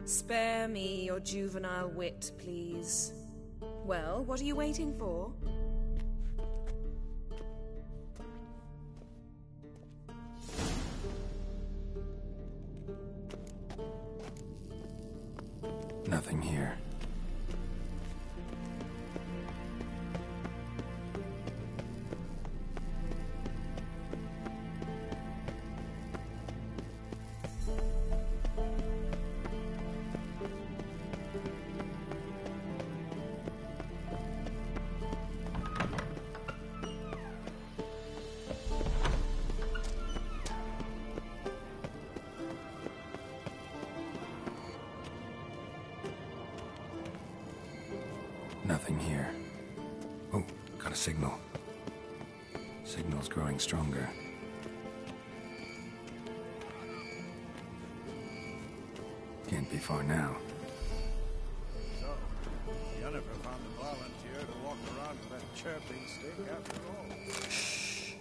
Spare me your juvenile wit, please. Well, what are you waiting for? Nothing here. Nothing here. Oh, got a signal. Signal's growing stronger. Can't be far now. So, Yennefer found a volunteer to walk around with that chirping stick after all. Shh.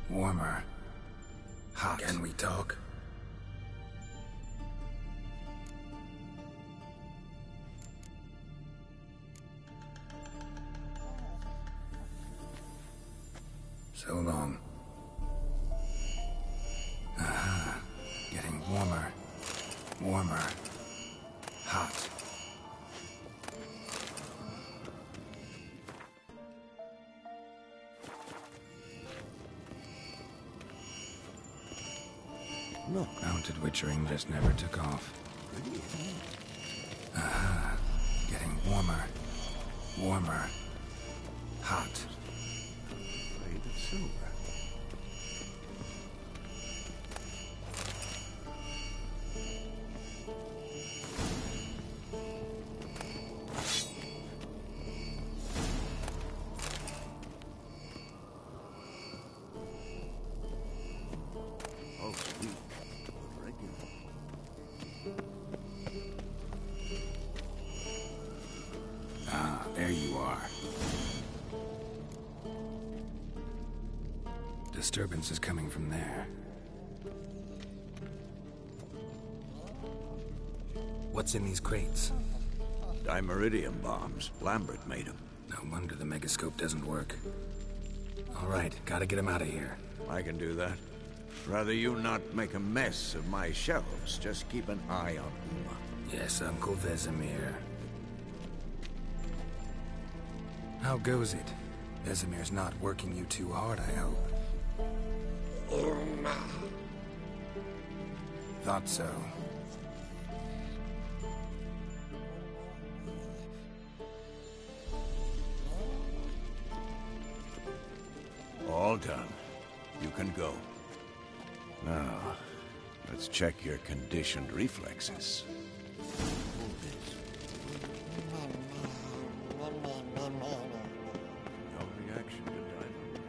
Warmer. Hot. Can we talk? So long. Getting warmer. Warmer. Hot. Look. Mounted witchering just never took off. Getting warmer. Warmer. Hot. Made of silver. Oh, sweet. Regular. Ah, there you are. Disturbance is coming from there. What's in these crates? Dimeridium bombs. Lambert made them. No wonder the megascope doesn't work. All right, gotta get him out of here. I can do that. Rather you not make a mess of my shelves. Just keep an eye on Uma. Yes, Uncle Vesemir. How goes it? Vesemir's not working you too hard, I hope. Uma. Thought so. All done. You can go. Now, let's check your conditioned reflexes. No reaction to Dimeridium.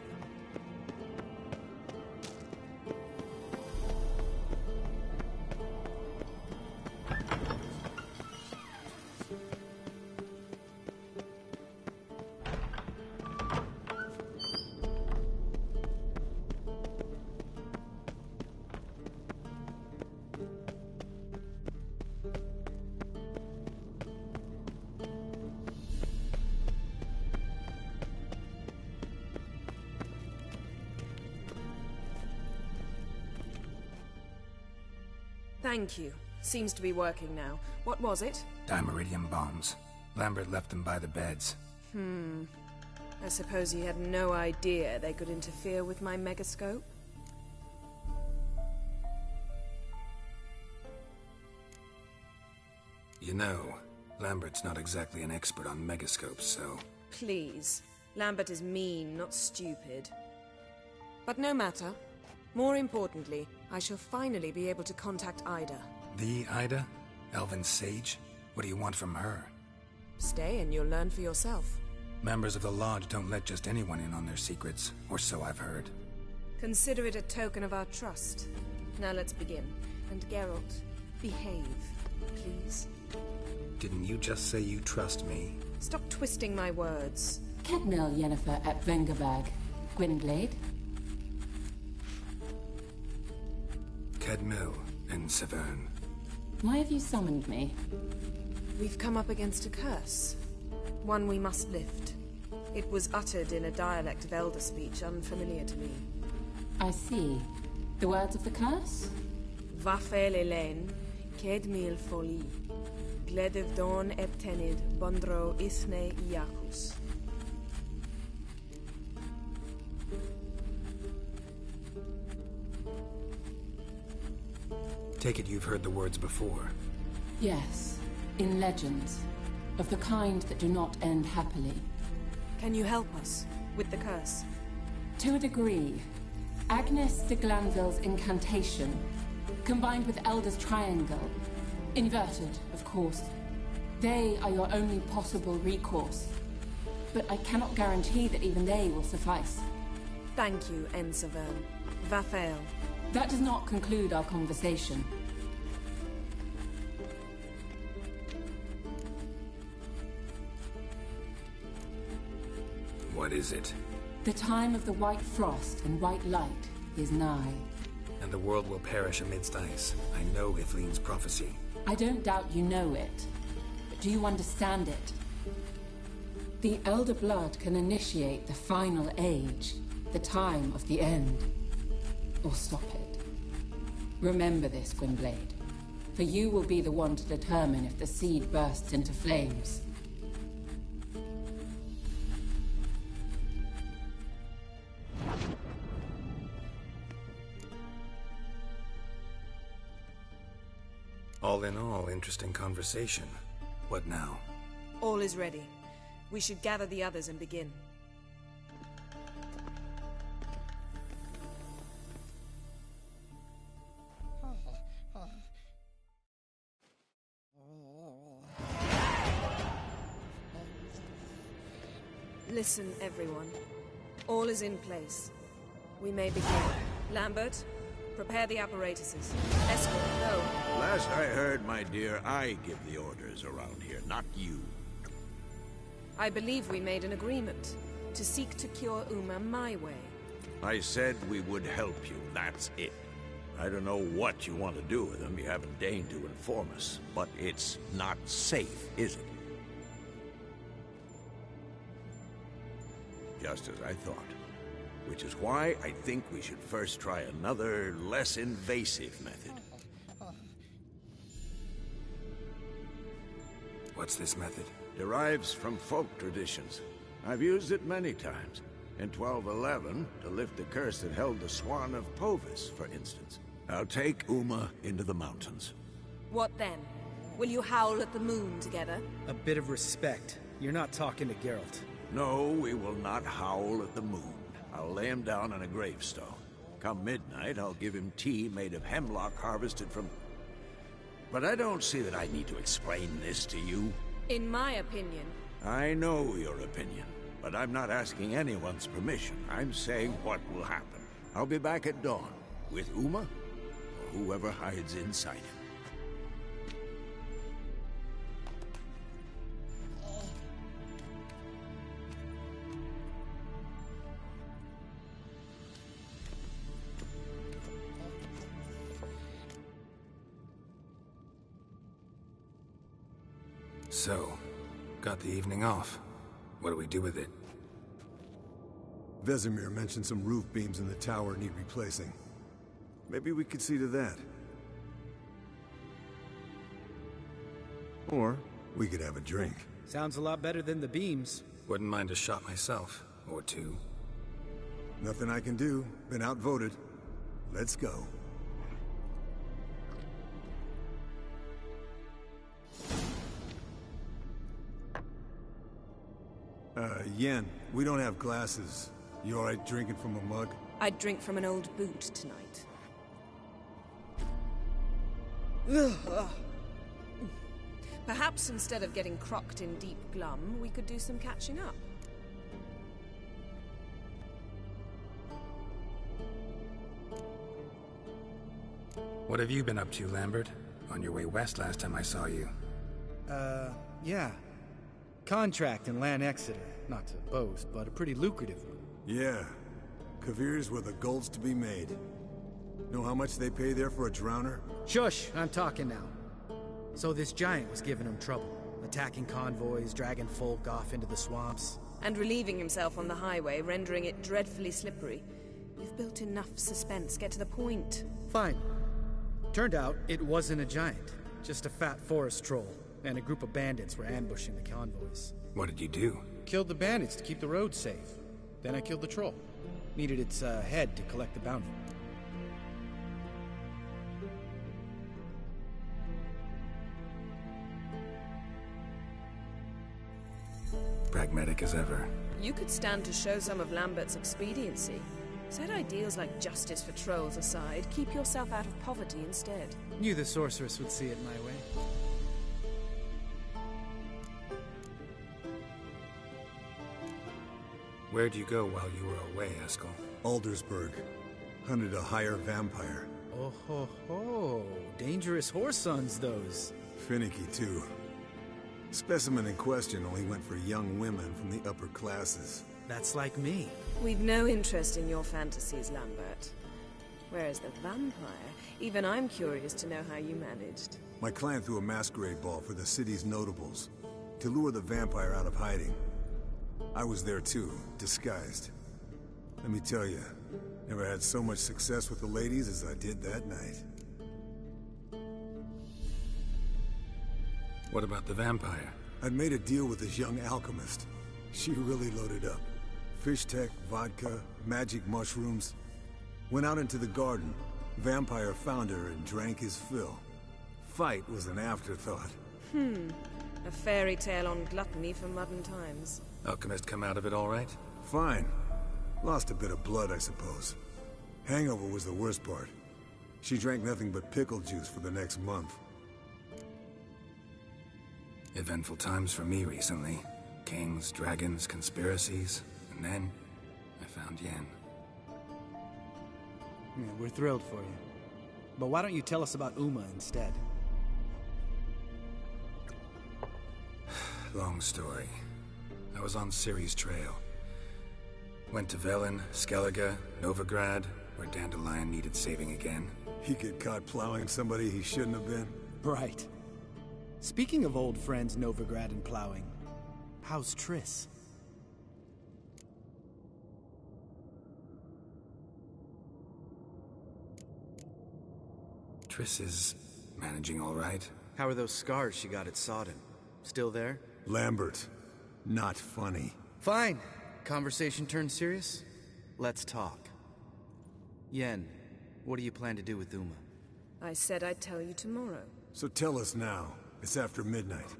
Thank you. Seems to be working now. What was it? Dimeridium bombs. Lambert left them by the beds. I suppose he had no idea they could interfere with my megascope? You know, Lambert's not exactly an expert on megascopes, so... Please. Lambert is mean, not stupid. But no matter. More importantly, I shall finally be able to contact Ida. The Ida? Elven sage? What do you want from her? Stay and you'll learn for yourself. Members of the Lodge don't let just anyone in on their secrets, or so I've heard. Consider it a token of our trust. Now let's begin. And Geralt, behave, please. Didn't you just say you trust me? Stop twisting my words. Kedmil Yennefer at Vengerberg. Gwynblade? Kedmil and Severn. Why have you summoned me? We've come up against a curse. One we must lift. It was uttered in a dialect of Elder speech unfamiliar to me. I see. The words of the curse? Vafel Elen, Kedmil Foli, Gledev Don Eptenid, Bondro Isne Iakus. Take it you've heard the words before. Yes, in legends. Of the kind that do not end happily. Can you help us with the curse? To a degree. Agnes de Glanville's incantation, combined with Elder's triangle, inverted, of course. They are your only possible recourse. But I cannot guarantee that even they will suffice. Thank you, Severn. Vafel. That does not conclude our conversation. What is it? The time of the white frost and white light is nigh. And the world will perish amidst ice. I know Ithleen's prophecy. I don't doubt you know it. But do you understand it? The Elder Blood can initiate the final age, the time of the end. Or stop it. Remember this, Gwynblade. For you will be the one to determine if the seed bursts into flames. All in all, interesting conversation. What now? All is ready. We should gather the others and begin. Listen, everyone. All is in place. We may begin. Lambert, prepare the apparatuses. Escort, go. Last I heard, my dear, I give the orders around here, not you. I believe we made an agreement to seek to cure Uma my way. I said we would help you, that's it. I don't know what you want to do with them, you haven't deigned to inform us. But it's not safe, is it? Just as I thought. Which is why I think we should first try another, less invasive method. What's this method? Derives from folk traditions. I've used it many times. In 1211, to lift the curse that held the Swan of Povis, for instance. I'll take Uma into the mountains. What then? Will you howl at the moon together? A bit of respect. You're not talking to Geralt. No, we will not howl at the moon. I'll lay him down on a gravestone. Come midnight, I'll give him tea made of hemlock harvested from... But I don't see that I need to explain this to you. In my opinion. I know your opinion, but I'm not asking anyone's permission. I'm saying what will happen. I'll be back at dawn, with Uma, or whoever hides inside him. So, got the evening off. What do we do with it? Vesemir mentioned some roof beams in the tower need replacing. Maybe we could see to that. Or we could have a drink. Sounds a lot better than the beams. Wouldn't mind a shot myself, or two. Nothing I can do. Been outvoted. Let's go. Yen, we don't have glasses. You alright drinking from a mug? I'd drink from an old boot tonight. Perhaps instead of getting crocked in deep glum, we could do some catching up. What have you been up to, Lambert? On your way west last time I saw you. Yeah. Contract in Lan Exeter. Not to boast, but a pretty lucrative one. Yeah. Kavir's where the gold's to be made. Know how much they pay there for a drowner? Shush! I'm talking now. So this giant was giving him trouble. Attacking convoys, dragging folk off into the swamps. And relieving himself on the highway, rendering it dreadfully slippery. You've built enough suspense. Get to the point. Fine. Turned out, it wasn't a giant. Just a fat forest troll. And a group of bandits were ambushing the convoys. What did you do? Killed the bandits to keep the roads safe. Then I killed the troll. Needed its head to collect the bounty. Pragmatic as ever. You could stand to show some of Lambert's expediency. Set ideals like justice for trolls aside, keep yourself out of poverty instead. Knew the sorceress would see it my way. Where'd you go while you were away, Eskel? Aldersburg. Hunted a higher vampire. Oh ho ho. Dangerous horse sons, those. Finicky, too. Specimen in question only went for young women from the upper classes. That's like me. We've no interest in your fantasies, Lambert. Whereas the vampire, even I'm curious to know how you managed. My clan threw a masquerade ball for the city's notables, to lure the vampire out of hiding. I was there too, disguised. Let me tell you, never had so much success with the ladies as I did that night. What about the vampire? I'd made a deal with this young alchemist. She really loaded up. Fish tech, vodka, magic mushrooms. Went out into the garden. Vampire found her and drank his fill. Fight was an afterthought. A fairy tale on gluttony for modern times. Alchemist come out of it all right? Fine. Lost a bit of blood, I suppose. Hangover was the worst part. She drank nothing but pickle juice for the next month. Eventful times for me recently. Kings, dragons, conspiracies. And then, I found Yen. Yeah, we're thrilled for you. But why don't you tell us about Uma instead? Long story. I was on Ciri's trail. Went to Velen, Skellige, Novigrad, where Dandelion needed saving again. He get caught plowing somebody he shouldn't have been? Right. Speaking of old friends Novigrad and plowing, how's Triss? Triss is managing all right. How are those scars she got at Sodden? Still there? Lambert. Not funny. Fine. Conversation turned serious? Let's talk. Yen, what do you plan to do with Uma? I said I'd tell you tomorrow. So tell us now. It's after midnight.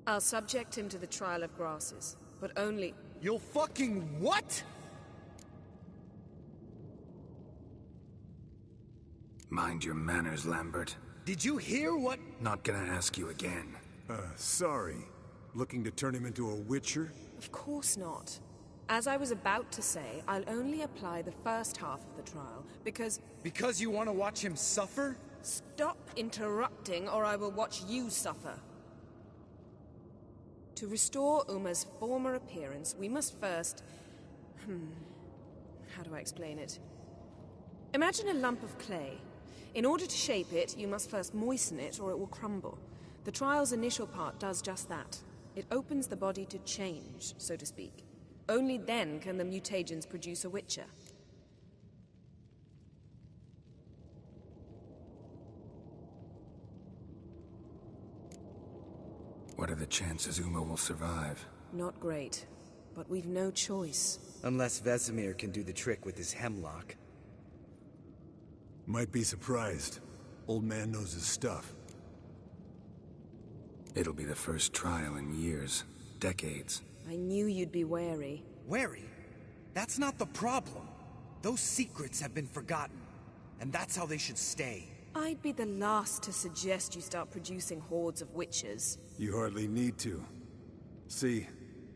I'll subject him to the trial of grasses, but only... You'll fucking what? Mind your manners, Lambert. Did you hear what? Not gonna ask you again. Sorry. Looking to turn him into a witcher? Of course not. As I was about to say, I'll only apply the first half of the trial, because... Because you want to watch him suffer? Stop interrupting, or I will watch you suffer. To restore Uma's former appearance, we must first... How do I explain it? Imagine a lump of clay. In order to shape it, you must first moisten it, or it will crumble. The trial's initial part does just that. It opens the body to change, so to speak. Only then can the mutagens produce a witcher. What are the chances Uma will survive? Not great, but we've no choice. Unless Vesemir can do the trick with his hemlock. Might be surprised. Old man knows his stuff. It'll be the first trial in years. Decades. I knew you'd be wary. Wary? That's not the problem. Those secrets have been forgotten. And that's how they should stay. I'd be the last to suggest you start producing hordes of witches. You hardly need to. See,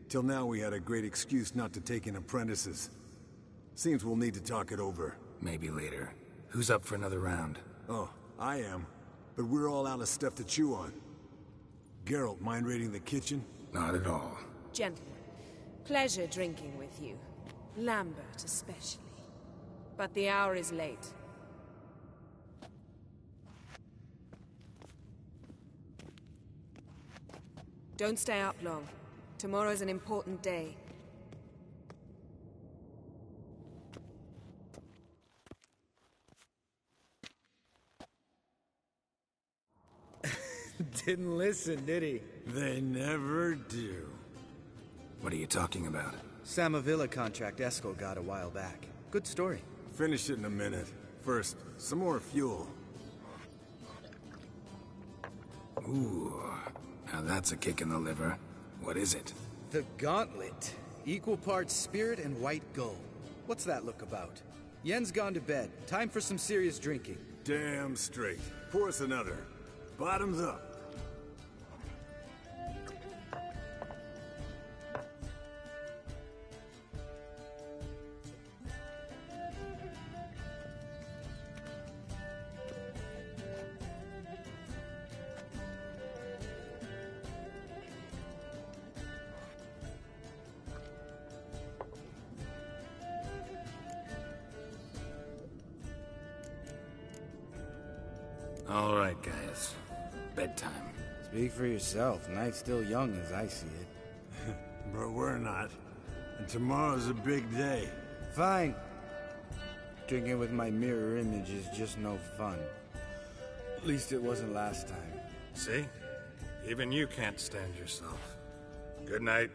till now we had a great excuse not to take in apprentices. Seems we'll need to talk it over. Maybe later. Who's up for another round? Oh, I am. But we're all out of stuff to chew on. Geralt, mind raiding the kitchen? Not at all. Gentlemen, pleasure drinking with you. Lambert especially. But the hour is late. Don't stay up long. Tomorrow's an important day. Didn't listen, did he? They never do. What are you talking about? Samavilla contract Eskel got a while back. Good story. Finish it in a minute. First, some more fuel. Ooh, now that's a kick in the liver. What is it? The Gauntlet. Equal parts spirit and white gold. What's that look about? Yen's gone to bed. Time for some serious drinking. Damn straight. Pour us another. Bottoms up. All right, guys. Bedtime. Speak for yourself. Night's still young as I see it. But we're not. And tomorrow's a big day. Fine. Drinking with my mirror image is just no fun. At least it wasn't last time. See? Even you can't stand yourself. Good night.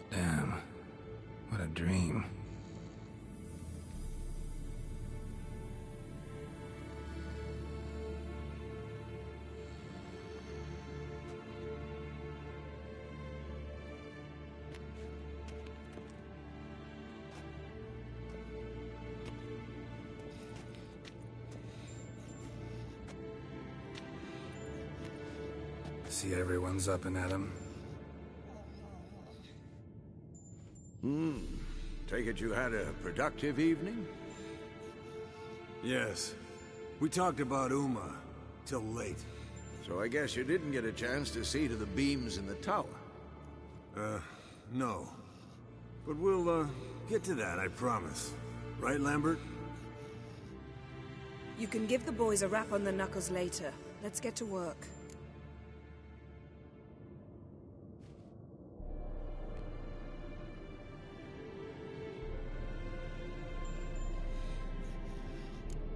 Damn. What a dream. See everyone's up and at 'em. Take it you had a productive evening? Yes. We talked about Uma till late. So I guess you didn't get a chance to see to the beams in the tower. No. But we'll, get to that, I promise. Right, Lambert? You can give the boys a rap on the knuckles later. Let's get to work.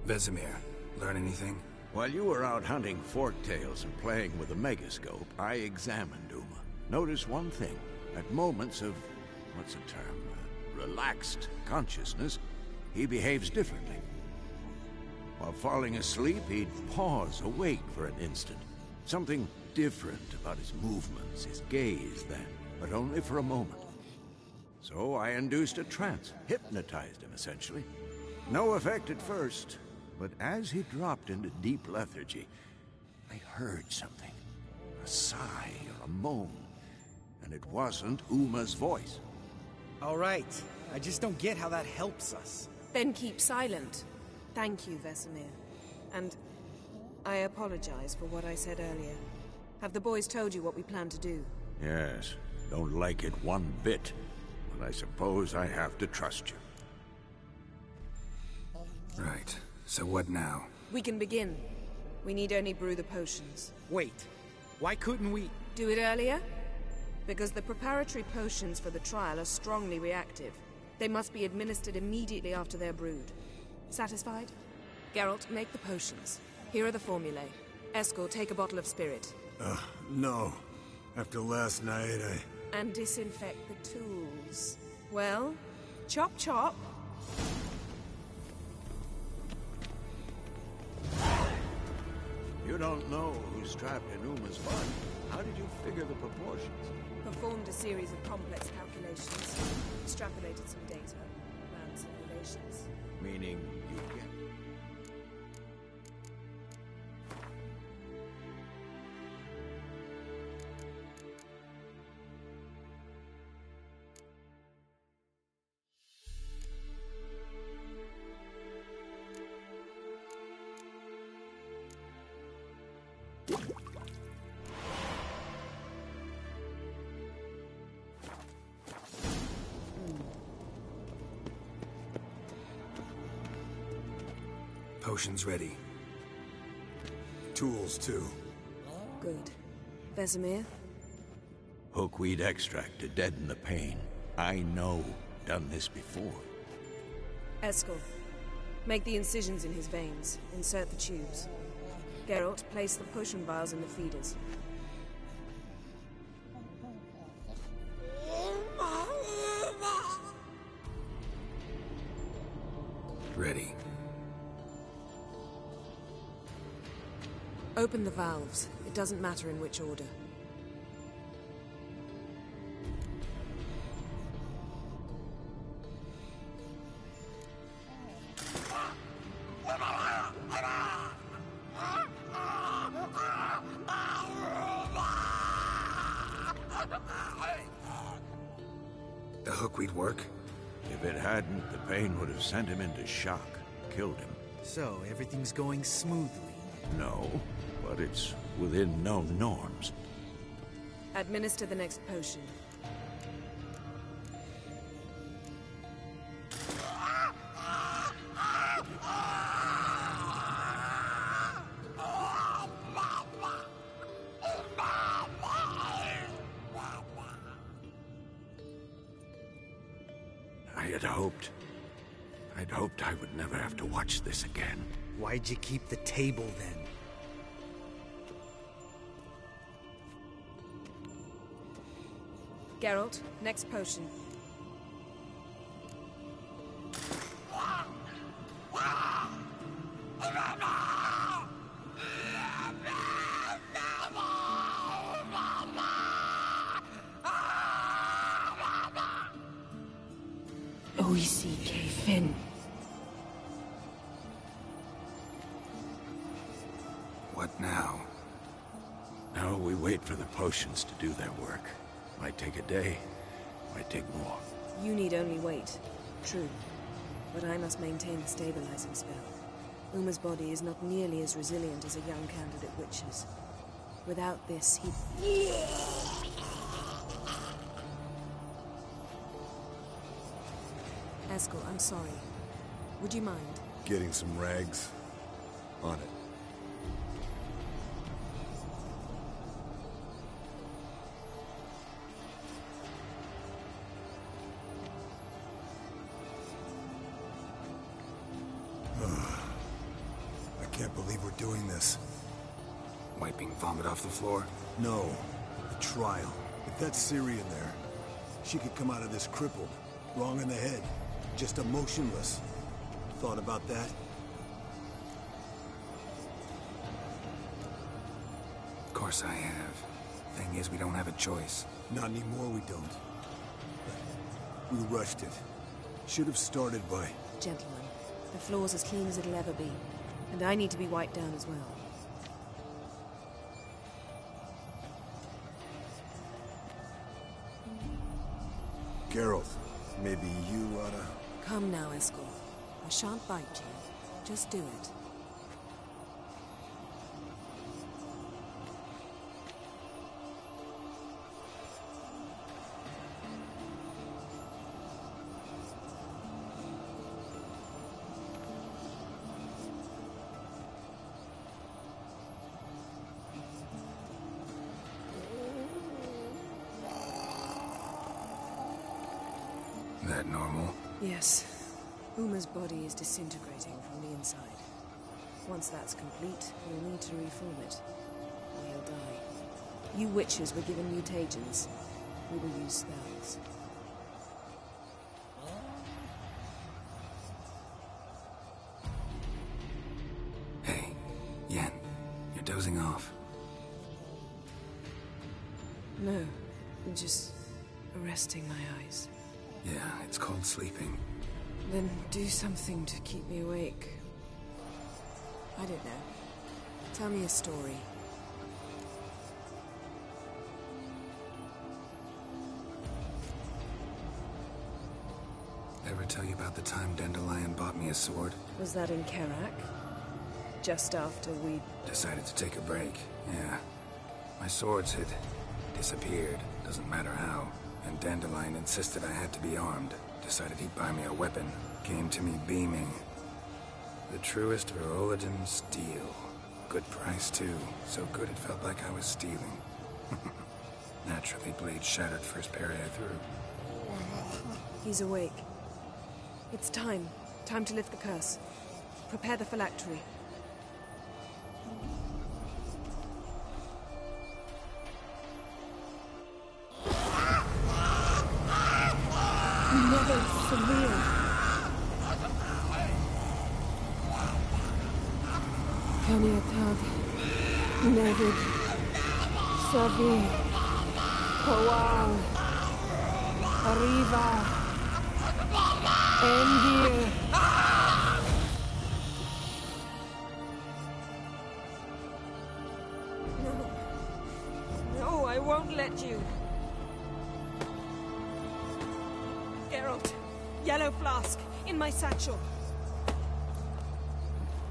Vesemir, learn anything? While you were out hunting forktails and playing with the megascope, I examined Uma. Notice one thing. At moments of, what's the term, relaxed consciousness, he behaves differently. While falling asleep, he'd pause, awake for an instant. Something different about his movements, his gaze then, but only for a moment. So I induced a trance, hypnotized him essentially. No effect at first, but as he dropped into deep lethargy, I heard something. A sigh or a moan. And it wasn't Uma's voice. All right. I just don't get how that helps us. Then keep silent. Thank you, Vesemir. And I apologize for what I said earlier. Have the boys told you what we plan to do? Yes. Don't like it one bit. But I suppose I have to trust you. Right. So what now? We can begin. We need only brew the potions. Wait, why couldn't we... Do it earlier? Because the preparatory potions for the trial are strongly reactive. They must be administered immediately after they're brewed. Satisfied? Geralt, make the potions. Here are the formulae. Eskel, take a bottle of spirit. No. After last night, And disinfect the tools. Well, chop chop. You don't know who's trapped in Uma's body. How did you figure the proportions? Performed a series of complex calculations. Extrapolated some data. Ran simulations. Meaning you get... Potions ready. tools too. Good. Vesemir? Hookweed extract to deaden the pain. I know. Done this before. Eskel. Make the incisions in his veins. Insert the tubes. Geralt, place the potion vials in the feeders. Ready. Open the valves. It doesn't matter in which order. The hookweed work? If it hadn't, the pain would have sent him into shock, killed him. So, everything's going smoothly? No, but it's within known norms. Administer the next potion. I'd hoped I would never have to watch this again. Why'd you keep the table then? Geralt, next potion. OECK Finn. What now? Now we wait for the potions to do their work. Might take a day, might take more. You need only wait. True. But I must maintain the stabilizing spell. Uma's body is not nearly as resilient as a young candidate witch's. Without this, he... Eskel, I'm sorry. Would you mind? Getting some rags? On it. I can't believe we're doing this. Wiping vomit off the floor? No. The trial. If that's Ciri in there, she could come out of this crippled. Wrong in the head. Just emotionless. Thought about that? Of course I have. Thing is, we don't have a choice. Not anymore, we don't. We rushed it. Should have started by... Gentlemen, the floor's as clean as it'll ever be. And I need to be wiped down as well. Geralt, maybe you oughta... Come now, Eskel. I shan't bite you. Just do it. that normal? Yes. Uma's body is disintegrating from the inside. Once that's complete, we'll need to reform it. Or he'll die. You witches were given mutagens. We will use spells. Hey, Yen, you're dozing off. No, I'm just resting my eyes. Yeah, it's called sleeping. Then do something to keep me awake. I don't know. Tell me a story. Ever tell you about the time Dandelion bought me a sword? Was that in Karak? Just after we... Decided to take a break, yeah. My swords had disappeared, doesn't matter how. And Dandelion insisted I had to be armed. Decided he'd buy me a weapon. Came to me beaming. The truest Veroligan steel. Good price, too. So good it felt like I was stealing. Naturally, blade shattered first parry I threw. He's awake. It's time. Time to lift the curse. Prepare the phylactery. Never severe. Kaniatag, Nevid, Savi, Kowal, Arriva, Endir. No, I won't let you. Geralt, yellow flask, in my satchel.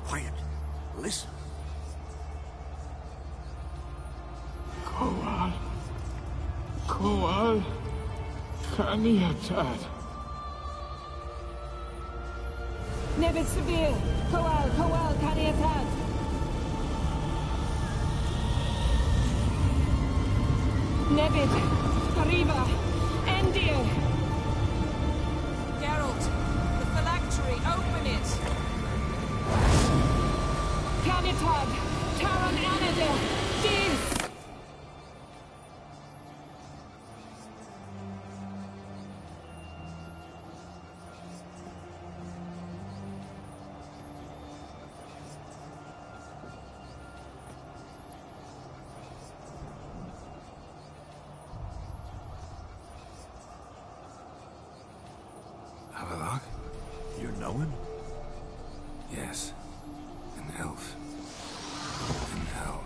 Quiet. Listen. Kowal, Kaniatad. Nevid Severe, Kowal, Kaniatad. Nevid, Arriva, Endir. Geralt, the phylactery, open it. Canitad, Taran Anadil, Diz. Havelock? You know him? Yes. An elf. In hell.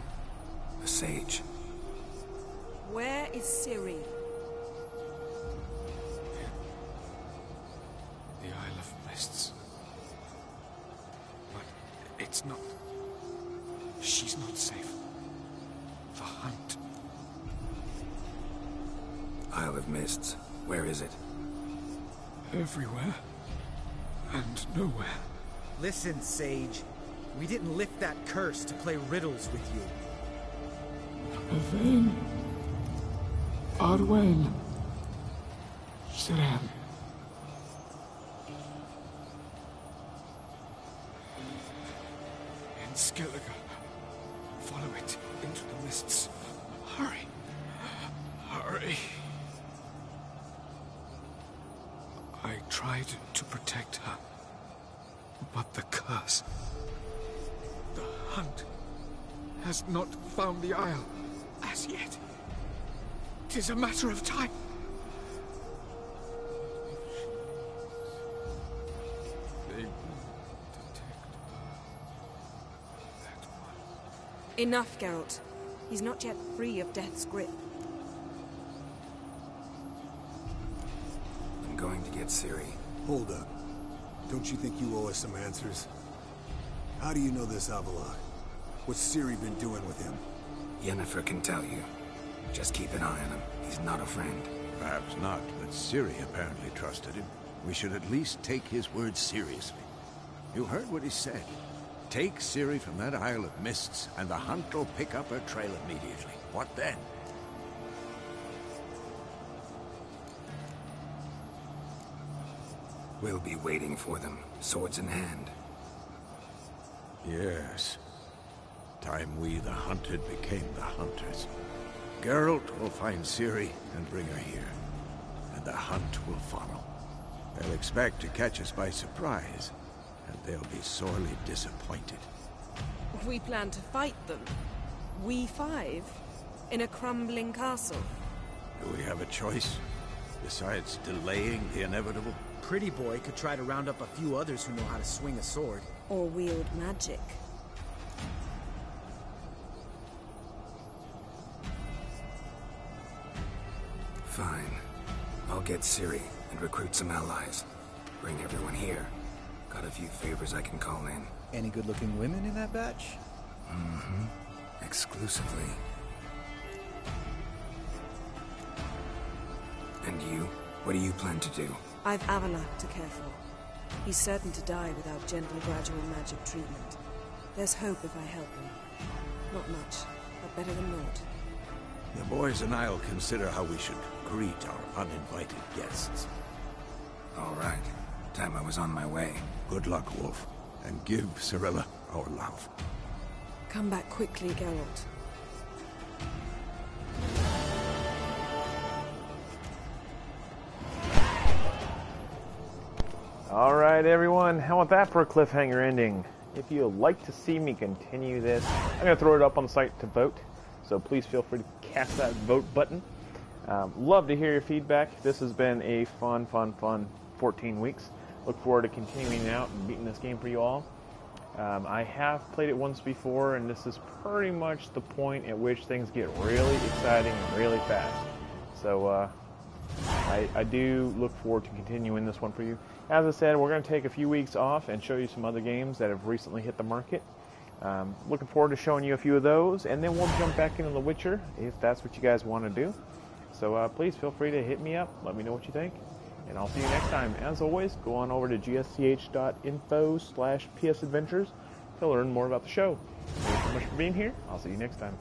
A sage. Where is Ciri? The Isle of Mists. But it's not... She's not safe. The hunt. Isle of Mists. Where is it? Everywhere. And nowhere. Listen, Sage. We didn't lift that curse to play riddles with you. Yvain. Arwen. Siren. In Skellige. Follow it into the mists. Hurry. Hurry. I tried to protect her. But the curse... The hunt has not found the Isle as yet. 'Tis a matter of time. They will detect that one. Enough, Geralt. He's not yet free of death's grip. I'm going to get Ciri. Hold up. Don't you think you owe us some answers? How do you know this Havelock? What's Ciri been doing with him? Yennefer can tell you. Just keep an eye on him. He's not a friend. Perhaps not, but Ciri apparently trusted him. We should at least take his words seriously. You heard what he said. Take Ciri from that Isle of Mists, and the hunt will pick up her trail immediately. What then? We'll be waiting for them, swords in hand. Yes. Time we, the hunted, became the hunters. Geralt will find Ciri and bring her here, and the hunt will follow. They'll expect to catch us by surprise, and they'll be sorely disappointed. We plan to fight them. We five? In a crumbling castle? Do we have a choice? Besides delaying the inevitable? Pretty Boy could try to round up a few others who know how to swing a sword. Or wield magic. Fine. I'll get Ciri and recruit some allies. Bring everyone here. Got a few favors I can call in. Any good-looking women in that batch? Mm-hmm. Exclusively. And you? What do you plan to do? I've Avalak to care for. He's certain to die without gentle, gradual magic treatment. There's hope if I help him. Not much, but better than naught. The boys and I'll consider how we should greet our uninvited guests. All right. Time I was on my way. Good luck, Wolf. And give Cirilla our love. Come back quickly, Geralt. Alright everyone, how about that for a cliffhanger ending? If you'd like to see me continue this, I'm going to throw it up on the site to vote, so please feel free to cast that vote button. Love to hear your feedback. This has been a fun 14 weeks. Look forward to continuing out and beating this game for you all. I have played it once before, and this is pretty much the point at which things get really exciting and really fast. So I do look forward to continuing this one for you. As I said, we're going to take a few weeks off and show you some other games that have recently hit the market. Looking forward to showing you a few of those, and then we'll jump back into The Witcher if that's what you guys want to do. So please feel free to hit me up, let me know what you think, and I'll see you next time. As always, go on over to gsch.info/psadventures to learn more about the show. Thanks so much for being here. I'll see you next time.